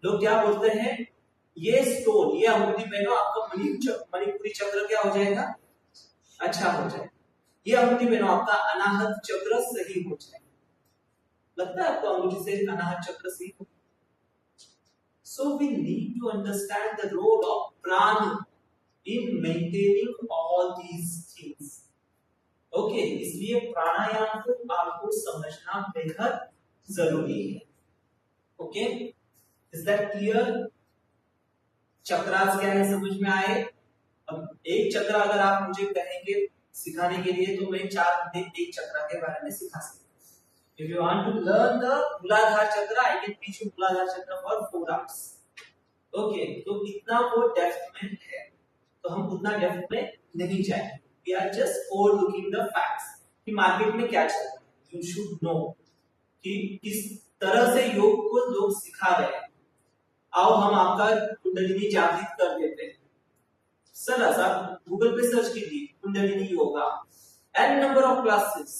लोग क्या बोलते हैं? ये स्टोन, ये अंगूठी पहनो, आपका मणिपुरी चक्र क्या हो जाएगा? अच्छा हो जाए। ये अंगूठी पहनो, आपका अनाहत चक्र सही हो जाए। लगता है आपको अंगूठी से अनाहत चक्र सही हो? So we need to understand the role of prana in maintaining all these things. Okay, इसलिए प्राणायाम को आपको समझना बेहद जरूरी है। Okay, is that clear? Chakras क्या है समझ में आए? अब एक चक्र अगर आप मुझे कहेंगे सिखाने के लिए तो मैं 4 घंटे एक चक्र के बारे में सिखा सकता हूं। If you want to learn the मूलाधार चक्र, I can teach you मूलाधार चक्र for 4 hours. ओके, तो इतना वो डेप्थ में है, तो हम उतना डेप्थ में नहीं जाएंगे। We are just overlooking the facts कि मार्केट में क्या चल रहा है। You should know कि किस तरह से योग को लोग सिखा रहे हैं। आओ हम आपका कुंडलिनी जागृत कर देते हैं। सरल सा गूगल पे सर्च कीजिए kundalini yoga, n number of classes,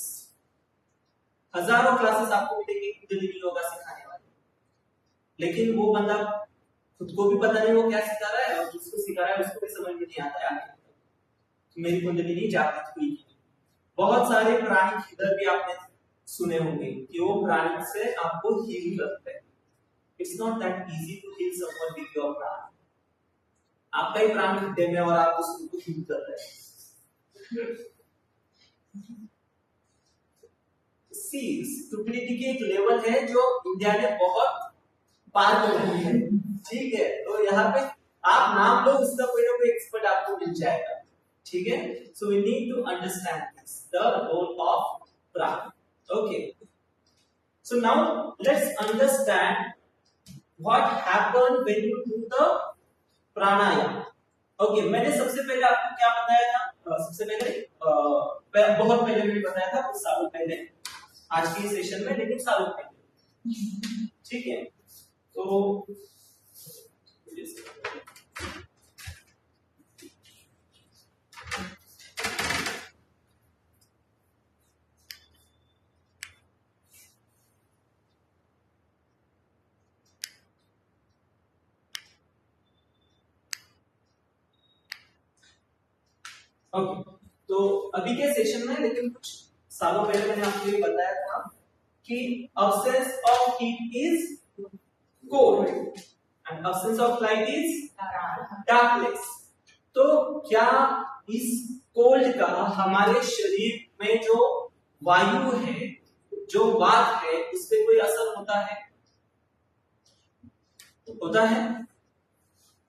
हजारों क्लासेस आपको मिलेंगे कुंडलिनी योगा सिखाने वाले। लेकिन वो बंदा खुद को भी पता नहीं वो क्या सिखा रहा है, और जिसको सिखा रहा है उसको भी समझ में नहीं आता है मेरी कुंडलिनी जागृत हुई। बहुत सारे प्राणिक हीलर भी आपने सुने होंगे कि वो प्राणिक से आपको हील करते हैं। It's not that easy to heal someone with your prana. आपका ही प्राण खड्डे में और आप उसको हील कर रहे हैं। सी स्टुपिडिटी की एक लेवल है जो इंडिया ने बहुत पार कर ली है। ठीक है, तो यहाँ पे आप नाम लो, उसका कोई ना कोई एक्सपर्ट आपको मिल जाएगा। ठीक है, so we need to understand this, the role of prana. Okay, so now let's understand what happen when you do the pranayama. Okay, मैंने सबसे पहले आपको क्या बताया था? सबसे पहले बहुत पहले मैंने बताया था, कुछ सालों पहले, आज के सेशन में, लेकिन सालों पहले ठीक है, तो ओके, तो अभी के सेशन में, लेकिन कुछ सालों पहले मैंने आपको ये बताया था कि absence of heat is cold and absence of light is darkness। तो क्या इस कोल्ड का हमारे शरीर में जो वायु है, जो वात है, उस पे कोई असर होता है? होता है?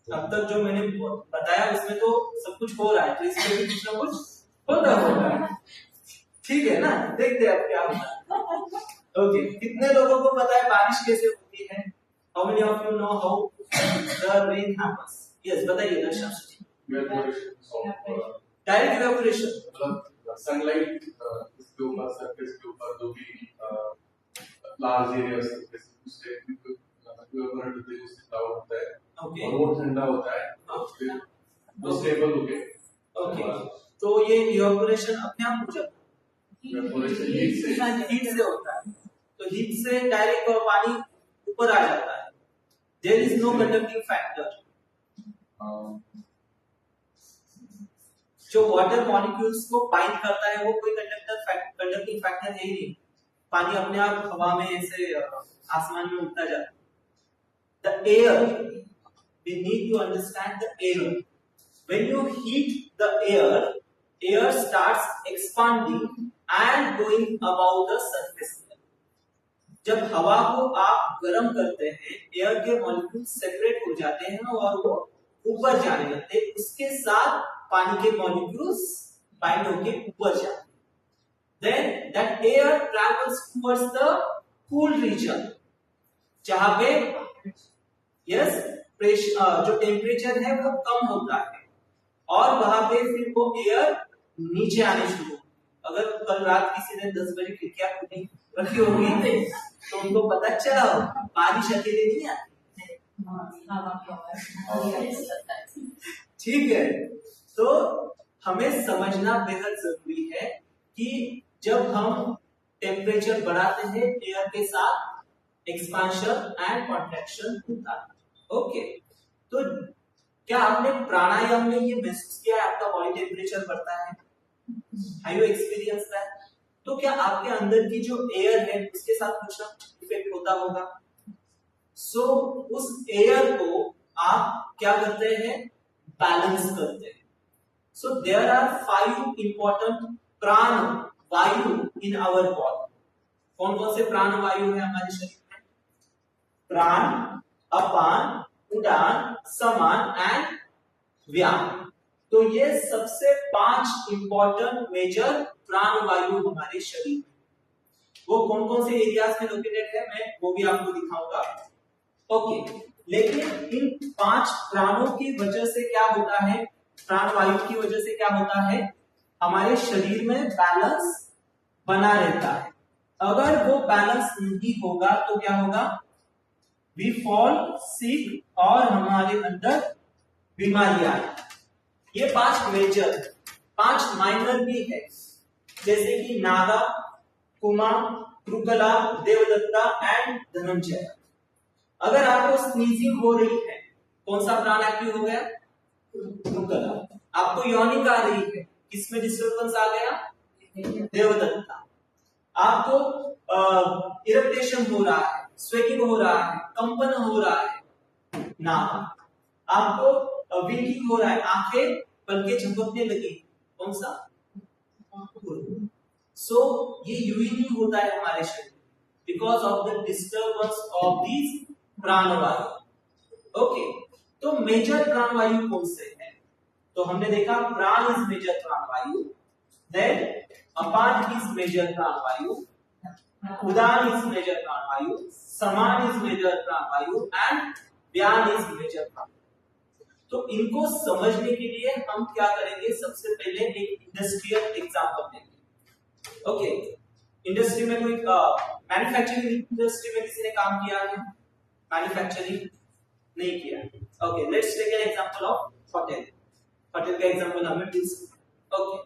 अब तक जो मैंने बताया उसमें तो सब कुछ हो रहा है, तो इसमें भी कुछ ना कुछ होता होगा। ठीक है ना, देखते हैं अब क्या होता है। ओके, कितने लोगों को पता है बारिश कैसे होती है? How many of you know how the rain happens? Yes, बताइए दर्शन जी। डायरेक्ट इवेपोरेशन, मतलब सनलाइट इसके ऊपर, सरफेस के ऊपर जो भी लार्ज एरिया सरफेस उससे इवेपोरेट होते हैं, उससे क्लाउड होता है। ओके, और वो ठंडा होता है, वो स्टेबल हो गए। ओके, तो ये इवेपोरेशन अपने आप हो जाता है? इवेपोरेशन हीट से होता है, तो हीट से डायरेक्ट पानी ऊपर आ जाता है। There is no conducting factor. जो वाटर मॉलिक्यूल्स को बाइंड करता है वो कोई कंडक्टिंग फैक्टर है ही नहीं। पानी अपने आप हवा में ऐसे आसमान में उड़ता जाता है। The air, we need to understand the air. When you heat the air, air starts expanding and going above the surface. जब हवा को आप गर्म करते हैं, एयर के मॉलिक्यूल्स सेपरेट हो जाते हैं और वो ऊपर जाने लगते हैं, उसके साथ पानी के मॉलिक्यूल्स बाइंड होके ऊपर जाते हैं। Then that air travels towards the cool region, जहां पे यस जो टेम्परेचर है वो कम होता है, और वहां पे फिर वो एयर नीचे आने शुरू। अगर कल रात किसी ने 10 बजे खिड़कियां खुली रखी होगी तो उनको पता चला बारिश अकेले नहीं आती। ठीक है, तो हमें समझना बेहद जरूरी है कि जब हम टेम्परेचर बढ़ाते हैं, एयर के साथ एक्सपांशन एंड कॉन्ट्रैक्शन होता है। ओके, तो क्या आपने प्राणायाम में ये महसूस किया है आपका बॉडी टेम्परेचर बढ़ता है? Have you experience that? तो क्या आपके अंदर की जो एयर है उसके साथ कुछ ना इफेक्ट होता होगा? सो उस एयर को आप क्या करते हैं? बैलेंस करते हैं। सो देयर आर 5 इंपॉर्टेंट प्राण वायु इन आवर बॉडी। कौन कौन से प्राण वायु है हमारे शरीर में? प्राण, अपान, उडान, समान एंड व्यान। तो ये सबसे 5 इंपॉर्टेंट मेजर प्राण वायु हमारे शरीर में। वो कौन कौन से एरियाज में लोकेटेड है मैं वो भी आपको दिखाऊंगा। ओके, लेकिन इन 5 प्राणों की वजह से क्या होता है? प्राण वायु की वजह से क्या होता है? हमारे शरीर में बैलेंस बना रहता है। अगर वो बैलेंस नहीं होगा तो क्या होगा? वी फॉल सिक और हमारे अंदर बीमारियां। ये 5 मेजर, 5 माइनर भी है, जैसे कि नागा, कुमा, कृकला, देवदत्ता एंड धनंजय। अगर आपको स्नीजिंग हो रही है, कौन सा प्राण एक्टिव हो गया? कृकला। आपको यॉनिक आ रही है, किसमें डिस्टर्बेंस आ गया? देवदत्ता। आपको इरिटेशन हो रहा है, स्वेटिंग हो रहा है, कंपन हो रहा है, नाक। आपको विंकिंग हो रहा है, आंखें पलके झपकने लगी, कौन सा? सो ये यूरिनी होता है हमारे शरीर because of the disturbance of these प्राणवायु। ओके, तो मेजर प्राणवायु कौन से है? तो हमने देखा प्राण इज मेजर प्राणवायु, देन अपान इज मेजर प्राणवायु, उदान इज मेजर प्राणवायु, समान इज मेजर प्राणवायु एंड व्यान इज मेजर प्राणवायु। तो इनको समझने के लिए हम क्या करेंगे? सबसे पहले एक इंडस्ट्रियल एग्जांपल देंगे। ओके, इंडस्ट्री में कोई मैन्युफैक्चरिंग इंडस्ट्री में किसी ने काम किया है? मैन्युफैक्चरिंग नहीं किया। Okay, let's take an example of hotel. Hotel का एग्जांपल हमें मिल सकता है। ओके,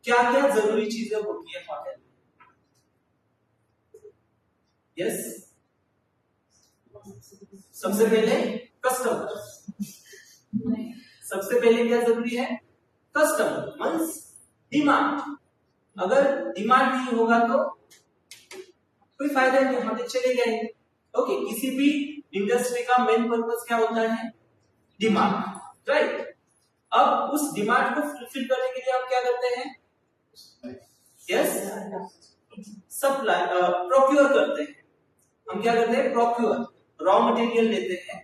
क्या क्या जरूरी चीजें होती है होटल में? यस, सबसे पहले कस्टमर। सबसे पहले क्या जरूरी है? Customer means demand. अगर डिमांड नहीं होगा तो कोई फायदा नहीं, होटल चलेगा ही। ओके, किसी भी इंडस्ट्री का मेन पर्पस क्या होता है? Demand, right. अब उस डिमांड को फुलफिल करने के लिए आप क्या करते हैं? यस, सप्लाई, प्रोक्योर करते हैं। हम क्या करते हैं? प्रोक्योर, रॉ मटेरियल लेते हैं,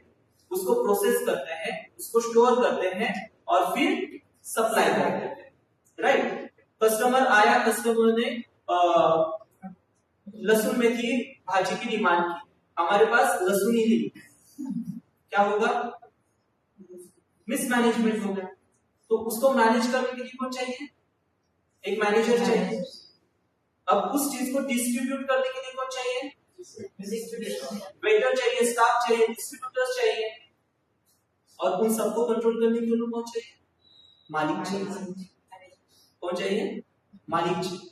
उसको प्रोसेस करते हैं, उसको स्टोर करते हैं और फिर सप्लाई करते हैं, राइट। कस्टमर आया, कस्टमर ने लहसुन मेथी भाजी की डिमांड की, हमारे पास लहसुन ही नहीं, क्या होगा? मिसमैनेजमेंट होगा। तो उसको मैनेज करने के लिए कौन चाहिए? एक मैनेजर चाहिए। अब उस चीज को डिस्ट्रीब्यूट करने के लिए कौन चाहिए? वेटर चाहिए, स्टाफ चाहिए, डिस्ट्रीब्यूटर्स चाहिए। और उन सबको कंट्रोल करने के लिए कौन चाहिए? मालिक चाहिए। कौन चाहिए? मालिक चाहिए।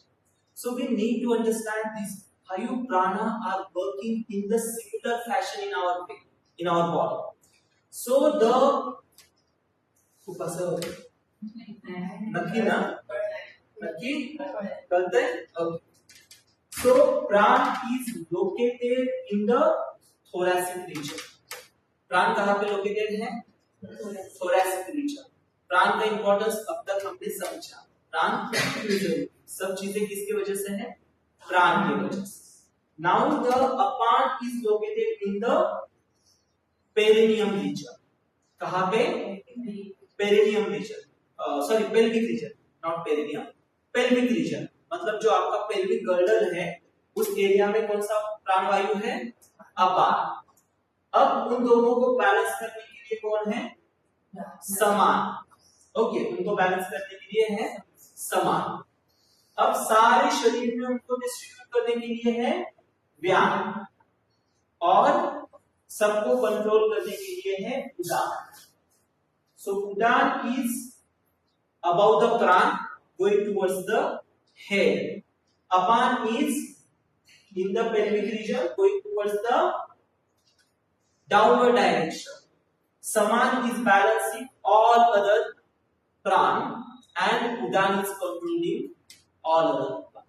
So we need to understand these five prana are working in the similar fashion in our way, in our body. So the नक्की ना, नक्की करते हैं। Okay. So प्राण is located in the thoracic region. प्राण कहाँ पे लोकेटेड है? thoracic region. प्राण का इंपॉर्टेंस अब तक हमने समझा। प्राण सब चीजें किसकी वजह से है? प्राण की वजह से। Now the apana is located in the perineum region. कहाँ पे? Perineum region, sorry pelvic region, not perineum, pelvic region. मतलब जो आपका पेल्विक गर्डल है उस एरिया में कौन सा प्राण वायु है? अपान। अब उन दोनों को बैलेंस करने के लिए कौन है? समान। ओके, उनको बैलेंस करने के लिए है समान। अब सारे शरीर में उनको डिस्ट्रीब्यूट करने के लिए है व्यान, और सबको कंट्रोल करने के लिए है उदान। सो उदान इज अबाउट द प्राण going towards the head, upon is in the pelvic region going towards the downward direction, saman is balancing all other pran and udan is controlling all other pran.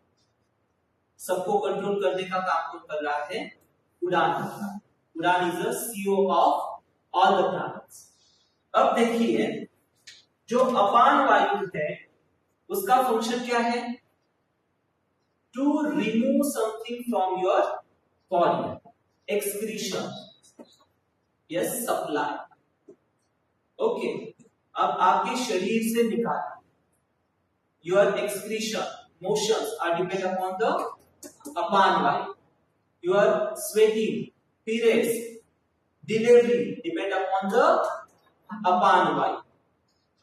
सबको control करने का काम कौन कर रहा है? Udana. Udana is the CEO of all the pranas. अब देखिए, जो अपान वायु है उसका फंक्शन क्या है? To remove something from your body, excretion, yes, supply. Okay, अब आपके शरीर से निकालना, your excretion, motions are depend upon the apana vayu, your sweating, periods, delivery depend upon the apana vayu.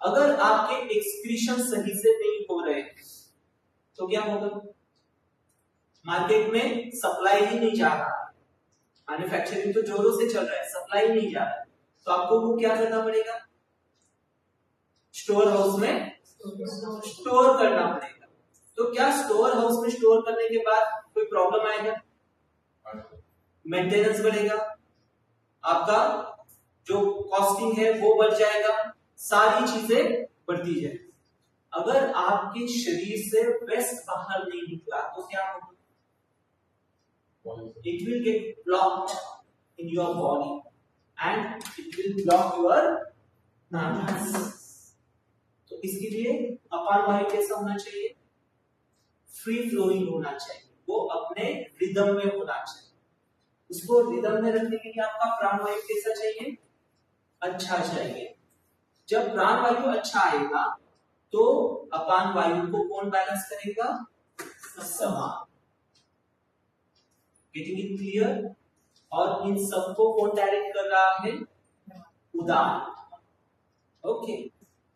अगर आपके एक्सक्रीशन सही से नहीं हो रहे तो क्या होगा? मार्केट में सप्लाई ही नहीं जा रहा, मैन्युफैक्चरिंग तो जोरों से चल रहा है, सप्लाई नहीं जा रहा है, तो आपको वो क्या करना पड़ेगा? स्टोर हाउस में स्टोर करना पड़ेगा। तो क्या स्टोर हाउस में स्टोर करने के बाद कोई प्रॉब्लम आएगा? मेंटेनेंस बढ़ेगा, आपका जो कॉस्टिंग है वो बढ़ जाएगा, सारी चीजें बढ़ती जाए। अगर आपके शरीर से वेस्ट बाहर नहीं निकला तो क्या होगा? It will get blocked in your body and it will block your nerves. तो इसके लिए अपान वायु कैसा होना चाहिए? फ्री फ्लोइंग होना चाहिए, वो अपने रिदम में होना चाहिए। उसको रिदम में रखने के लिए आपका प्राण वायु कैसा चाहिए? अच्छा चाहिए। जब प्राण वायु अच्छा आएगा तो अपान वायु को कौन बैलेंस करेगा? समान। Getting it clear? और इन सबको कौन डायरेक्ट कर रहा है? उदान। Okay,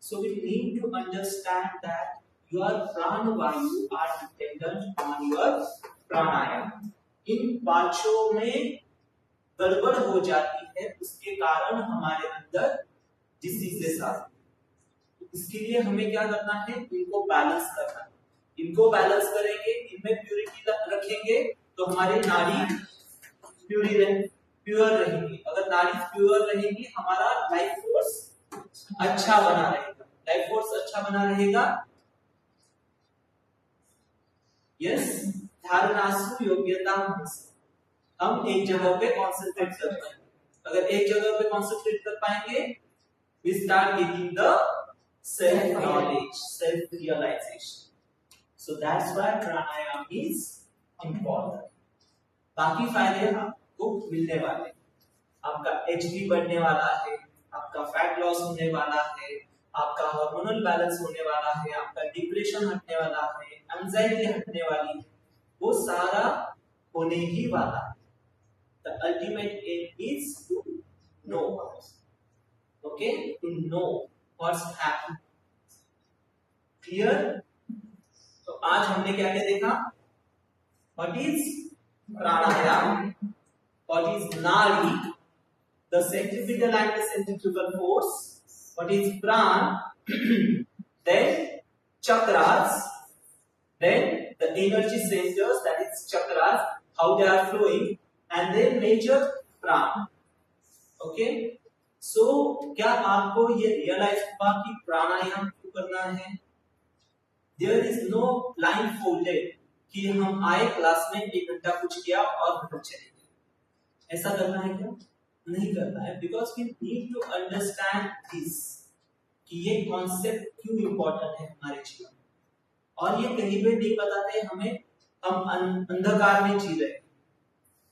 so we need to understand that your prana vayu are dependent on your pranayama. इन पांचों में गड़बड़ हो जाती है, उसके कारण हमारे अंदर डिसीजेस आते हैं। इसके लिए हमें क्या करना है, इनको बैलेंस करना है। इनको बैलेंस करेंगे, इनमें प्यूरिटी रखेंगे तो हमारी नाड़ी प्योर रहेगी। अगर नाड़ी प्योर रहेगी, हमारा लाइफ फोर्स अच्छा बना रहेगा। लाइफ फोर्स अच्छा बना रहेगा। यस, धारणासु योग्यता हम एक जगह पे कॉन्सेंट्रेट कर पाएंगे। अगर एक जगह पे कॉन्सेंट्रेट कर पाएंगे, we start getting the self knowledge, self realization. So that's why pranayama is important. बाकी फायदे आपको मिलने वाले, आपका एचडी बढ़ने वाला है, आपका फैट लॉस होने वाला है, आपका हार्मोनल बैलेंस होने वाला है, आपका डिप्रेशन हटने वाला है, एंजाइटी हटने वाली है, वो सारा होने ही वाला है। The ultimate aim is to know, okay, to know what's happening. Clear? तो आज हमने क्या क्या देखा? What is pranayam? What is nadi? The centripetal and the centrifugal force. What is pran? Then chakras. Then the energy centers, that is chakras, how they are flowing, and then major pran. Okay? So क्या आपको ये realise हुआ कि प्राणायाम क्यों करना है? There is no blindfolded कि हम आए क्लास में 1 घंटा कुछ किया और घर चले गए। ऐसा करना है क्या? नहीं करना है, because we need to understand this कि ये कॉन्सेप्ट क्यों इम्पोर्टेंट है हमारे जीवन में। और ये कहीं पे नहीं बताते हमें, हम अंधकार में जी रहे हैं,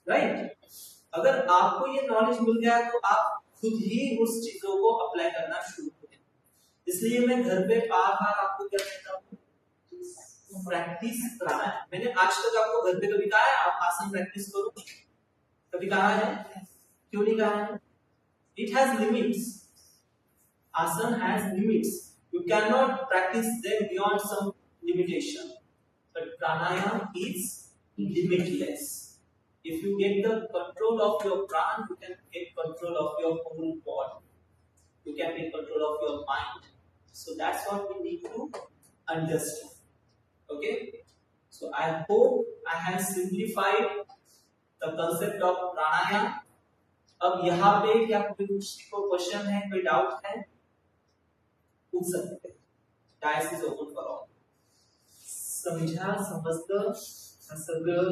राइट? अगर आपको ये नॉलेज मिल गया तो आप खुद ही उस चीजों को अप्लाई करना शुरू करें। इसलिए मैं घर पे बार बार आपको क्या कहता हूँ, प्रैक्टिस कराना है। मैंने आज तक आपको घर पे कभी कहा है आप आसन प्रैक्टिस करो? कभी कहा है? क्यों नहीं कहा है? It has limits. Asana has limits. You can not practise them beyond some limitation, but pranayama is limitless. If you get the control of your pran, you can get control of your whole body. You can take control of your mind. So that's what we need to understand. Okay? So I hope I have simplified the concept of pranayam. अब यहाँ पे क्या कोई को question है, कोई doubt है, पूछ सकते हैं। Dais is open for all. समझा, समजलं सगळं?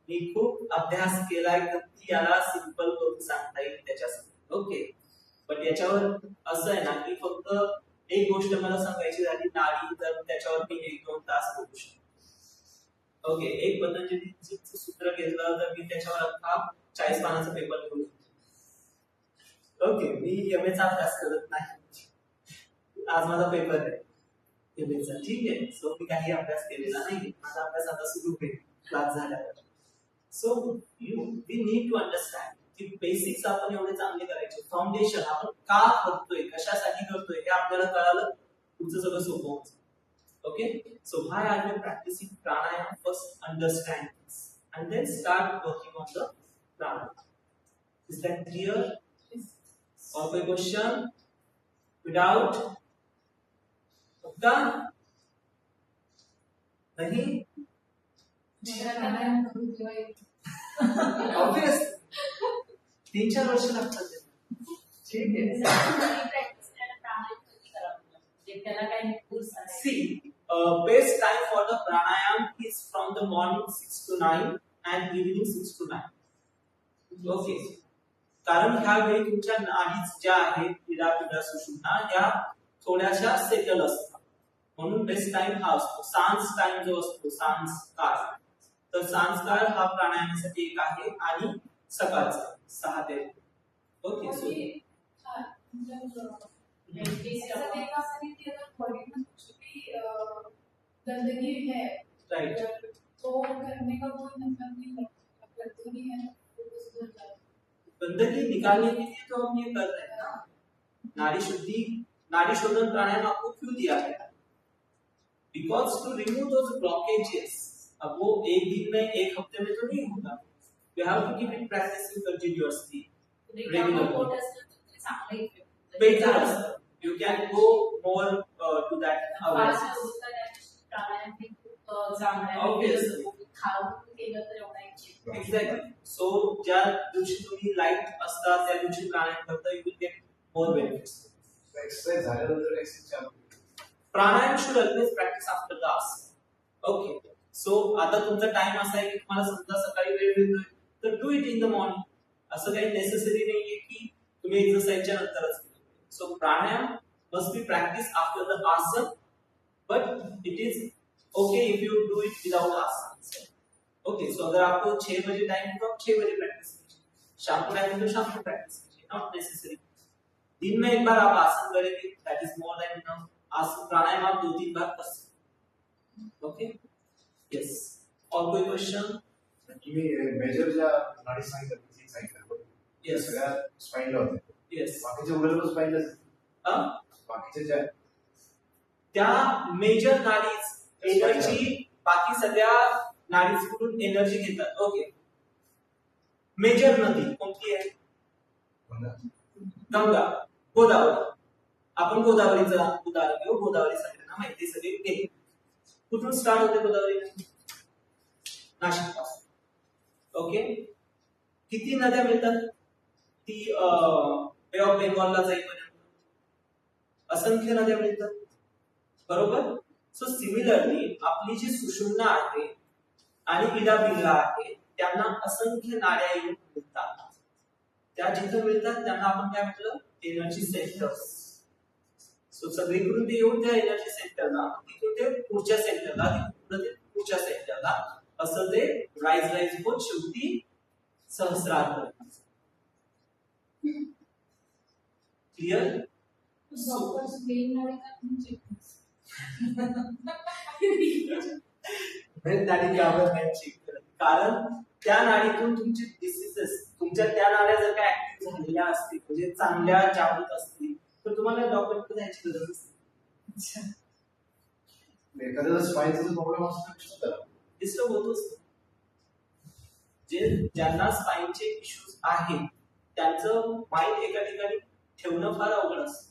मी खूप अभ्यास केलाय, कधी याला सिंपल करून सांगता येईल त्याच्यासाठी। ओके, पण याच्यावर असं आहे ना की फक्त एक गोष्ट मला सांगायची झाली, नाडी, तर त्याच्यावर मी 1-2 तास बोलू शकतो। ओके, एक पतंजलीचं सूत्र घेतलं तर मी त्याच्यावर अख्खा 40 पानाचा पेपर लिहू शकतो। ओके, मी एमएचा अभ्यास करत नाही, आज माझा पेपर आहे एमएचा, ठीक आहे? सो मी काही अभ्यास केलेला नाही, माझा अभ्यास आता सुरू होईल क्लास झाल्यावर। So we need to understand की बेसिक्स आपण एवढे चांगले करायचे, फाउंडेशन आपण का करतोय, कशासाठी करतोय हे आपल्याला कळालं, पुढचं सगळं सोपं होतं। Okay, so why are we practicing pranayama? First understand this and then start working on the pranayama. Is that clear? और कोई क्वेश्चन? Without? पक्का? नहीं? Obvious. 3-4 वर्ष लगतात, ठीक है? See, best time for the pranayam is from the morning 6 to 9 and evening 6 to 9. Okay. कारण ह्या वेळी तुमच्या नाडी ज्या आहेत, इडापिडा सुषुम्ना, या थोड्याशा सेटल असतात, म्हणून बेस्ट टाइम हा असतो। सांज टाइम जो असतो, सांज काळ, तर सांज काळ हा प्राणायामासाठी एक आहे, आणि सकाळचा 6 ते 9. ओके, सो गंदगी है, राइट, तो करने का कोई मतलब नहीं है। गंदगी निकालने के लिए तो हम ये कर रहे हैं ना। नाड़ी शुद्धि, नाड़ी शोधन प्राणायाम आपको क्यों दिया गया? Because to remove those blockages. अब वो एक दिन में एक हफ्ते में तो नहीं होगा. You have to keep it practicing continuously. रिकामा पोट असलं तर ते चांगलं इफेक्ट Better असतं. You can go more to that awareness. Fast होतं त्या प्राणायाम हे खूप चांगलं आहे. Obviously. खाऊन केलं तर एवढा इफेक्ट. Exactly. So ज्या दिवशी तुम्ही लाईट असता त्या दिवशी प्राणायाम करता you will get more benefits. Exercise झाल्यानंतर एक्सरसाइज चालू. प्राणायाम should always practice after the asana. Okay. So आता तुमचा टाइम असा आहे की तुम्हाला समजा सकाळी वेळ मिळतोय तर do it in the morning. असं काही नेसेसरी नाहीये की तुम्ही एक्सरसाइजच्या नंतरच केलं. सो प्राणायाम must be practiced after the asana, but it is okay if you do it without asana. Okay, so अगर आपको 6 बजे टाइम है तो आप 6 बजे प्रैक्टिस कीजिए. शाम को टाइम है तो शाम को प्रैक्टिस कीजिए. Not necessary. दिन में एक बार आप आसन करेंगे, that is more than enough. आसन प्राणायाम आप 2-3 बार कर सकते. Okay, yes. और कोई क्वेश्चन? तुम्ही मेजर ज्या नाडी सांगितलं Yes. सगळ्या स्पाइनला होते. येस. बाकीचे उरलेलं स्पाइनला हां, बाकीचे ज्या त्या मेजर नाडीज एनर्जी बाकी सगळ्या नाडीजकडून एनर्जी घेतात. ओके. मेजर नदी कोणती आहे? गंगा, गोदावरी. आपण गोदावरीचं उदाहरण घेऊ. गोदावरी सगळ्यांना माहिती सगळी गेली. कुठून स्टार्ट होते गोदावरी? नाशिक पासून. ओके. किती नद्या मिळतात? ती बे ऑफ बेंगॉलला जाईपर्यंत असंख्य नद्या मिळतात. बरोबर. सो सिमिलरली आपली जी सुषुम्ना आहे आणि इडा पिंगला आहे त्यांना असंख्य नाड्या येऊन मिळतात. त्या जिथे मिळतात त्यांना आपण काय म्हटलं? Energy centres. सो सगळीकडून ते येऊन त्या एनर्जी सेंटरला, तिथून ते पुढच्या सेंटरला, तिथून ते पुढच्या सेंटरला, असं ते राईज होत शेवटी सहस्रार करतात. क्लिअर? डॉक्टर्स मेन नाडी का म्हणजे नाडी कावर नाही चेक करत, कारण त्या नाडीतून तुमचे डिसीजेस, तुमच्या त्या नाड्या जर काय ऍक्टिव्ह झालेल्या असतील म्हणजे चांगल्या जागृत असतील तर तुम्हाला डॉक्टरकडे जायची गरज नसते. एखाद्याला स्पाइनचा प्रॉब्लेम असतो तर डिस्टर्ब होतोच. जे ज्यांना स्पाइनचे इश्यूज आहेत त्यांचं माइंड एका ठिकाणी ठेवणं फार अवघड असतं.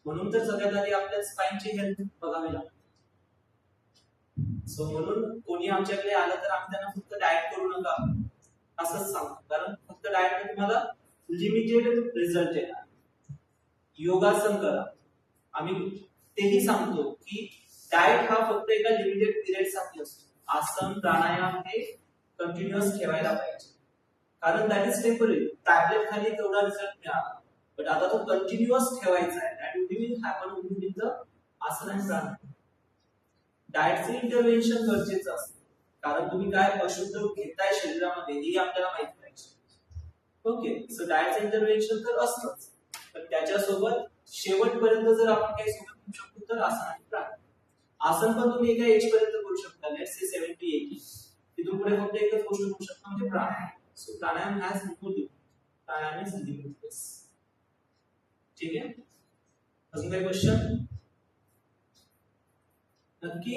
म्हणून तर सगळ्यात आधी आपल्या स्पाइनची हेल्थ बघावी लागते. सो म्हणून कोणी आमच्याकडे आलं तर आम्ही त्यांना फक्त डाएट करू नका असंच सांगतो, कारण फक्त डाएट तुम्हाला लिमिटेड रिझल्ट येणार. योगासन करा. आम्ही तेही सांगतो की डाएट हा फक्त एका लिमिटेड पिरियड साठी असतो. आसन प्राणायाम हे कंटिन्युअस ठेवायला पाहिजे, कारण दॅट इज टेम्पररी. टॅबलेट खाली तेवढा रिझल्ट मिळाला, बट आता तो कंटिन्युअस ठेवायचा आहे. That will happen only with the आसन अँड प्राणायाम. डाएटचे इंटरव्हेन्शन गरजेचं असतं, कारण तुम्ही काय अशुद्ध घेताय शरीरामध्ये हे आपल्याला माहित पाहिजे. ओके. सो डाएटचं इंटरव्हेन्शन तर असतंच, पण त्याच्यासोबत शेवटपर्यंत जर आपण काही सोबत करू शकतो तर आसन आणि प्राणायाम. आसन पण तुम्ही एका एज पर्यंत करू शकता, लेट्स से 70-80. तिथून पुढे फक्त एकच गोष्ट करू शकता म्हणजे pranayama. So pranayama has limit. Pranayama is limitless. ठीक आहे. अजून काही क्वेश्चन? नक्की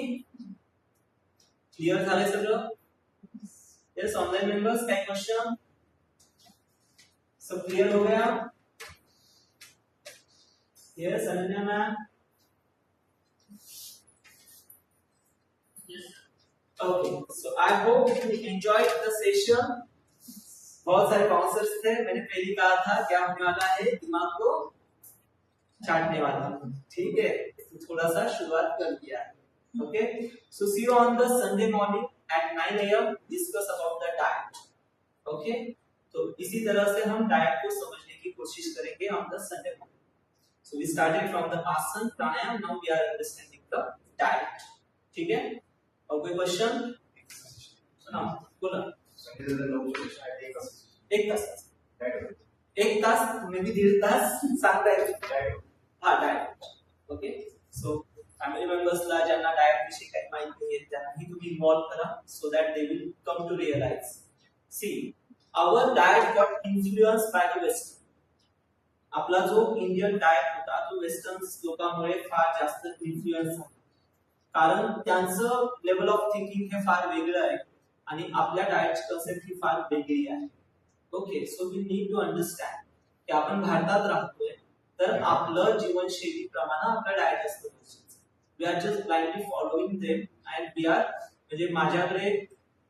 क्लिअर झालंय सगळं? यस. ऑनलाइन मेंबर्स काही क्वेश्चन? सब क्लियर हो गया? Yes. Ananya ma'am. Okay, so I hope you enjoyed the session. बहुत सारे बाउंसर्स थे. मैंने पहले कहा था क्या होने वाला है, दिमाग को चाटने वाला. ठीक है, तो थोड़ा सा शुरुआत कर दिया है. Okay. So see you on the Sunday morning at 9 AM. Discuss about the diet. Okay. तो इसी तरह से हम डाइट को समझने की कोशिश करेंगे on the Sunday morning. So we started from the asana pranayama. Now we are understanding the diet. ठीक है. और कोई क्वेश्चन? हाँ बोला. एक तास तुम्ही भी 1.5 तास सांगताय. हा डाएट. ओके. सो फॅमिली मेंबर्सला ज्यांना डाएट विषयी काही माहिती नाही त्यांनाही तुम्ही इन्व्हॉल्व करा, so that they will come to realise. See our diet got influence by the West. आपला जो इंडियन डाएट होता तो वेस्टर्न लोकांमुळे फार जास्त इन्फ्लुएन्स झाला, कारण त्यांचं लेवल ऑफ थिंकिंग हे फार वेगळं आहे. आणि आपल्या डाएटची कन्सेप्ट ही फार वेगळी आहे. Okay, so we need to understand की आपण भारतात राहतोय तर आपलं जीवनशैली प्रमाणे आपलं डाएट असतं. We are just blindly following them and we are म्हणजे माझ्याकडे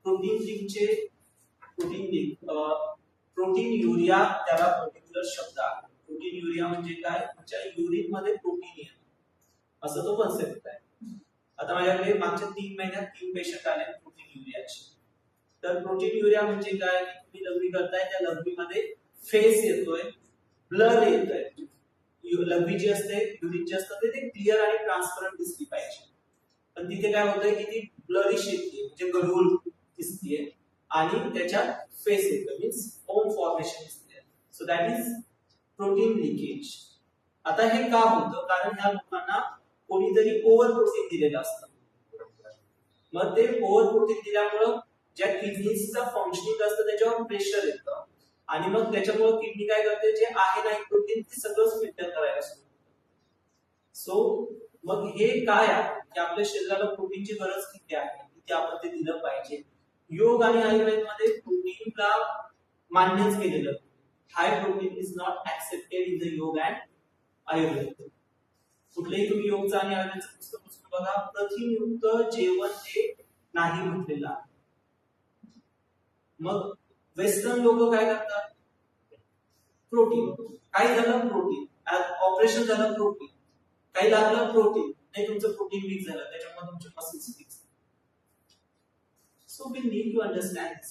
प्रोटीन युरिया त्याला पर्टिक्युलर शब्द आहे. प्रोटीन युरिया म्हणजे काय, तुमच्या युरिन मध्ये प्रोटीन येणं असं तो कन्सेप्ट आहे. आता माझ्याकडे मागच्या 3 महिन्यात 3 पेशंट आले प्रोटीन युरियाचे. तर प्रोटीन युरिया म्हणजे काय, तुम्ही लघवी करताय त्या लघवीमध्ये फेस येतोय, ब्लर येतोय. लघवी जी असते, युरिन जे असतं ते क्लिअर आणि ट्रान्सपरंट दिसली पाहिजे. पण तिथे काय होतंय की ती ब्लरिश येते, म्हणजे गढूळ दिसतेय आणि त्याच्यात फेस येतो, मीन्स फोम फॉर्मेशन दिसते. So that is protein leakage. आता हे का होतं, कारण ह्या लोकांना कोणीतरी ओव्हर प्रोटीन दिलेलं असतं. मग ते ओव्हर प्रोटीन दिल्यामुळं ज्या किडनीजचं फंक्शनिंग असतं त्याच्यावर प्रेशर येतं आणि मग त्याच्यामुळे किडनी काय करते, जे आहे नाही प्रोटीन ते सगळंच फिल्टर करायला सुरू करते. सो मग हे काय आहे की आपल्या शरीराला प्रोटीनची गरज किती आहे, किती आपण ते दिलं पाहिजे. योग आणि आयुर्वेदमध्ये प्रोटीनला मान्यच केलेलं. High protein is not accepted in the योग अँड आयुर्वेद. कुठलेही तुम्ही योगचं आणि आयुर्वेदचं पुस्तक वाचून बघा, प्रथिनयुक्त जेवण हे नाही म्हटलेलं आहे. मग वेस्टर्न लोक काय करतात, प्रोटीन काय झालं, प्रोटीन ऑपरेशन झालं, प्रोटीन काही लागलं, प्रोटीन नाही, तुमचं प्रोटीन वीक झालं त्याच्यामुळे तुमचे मसल्स वीक झाले. So we need to understand this.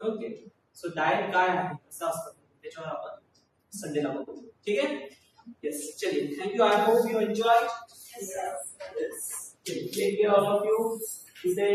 Okay, so diet काय आहे कसं असतं त्याच्यावर आपण संडेला बघू. ठीक आहे. Yes, चलिए, thank you. I hope you enjoyed. Yes, sir. Yes. Take care all of you. Stay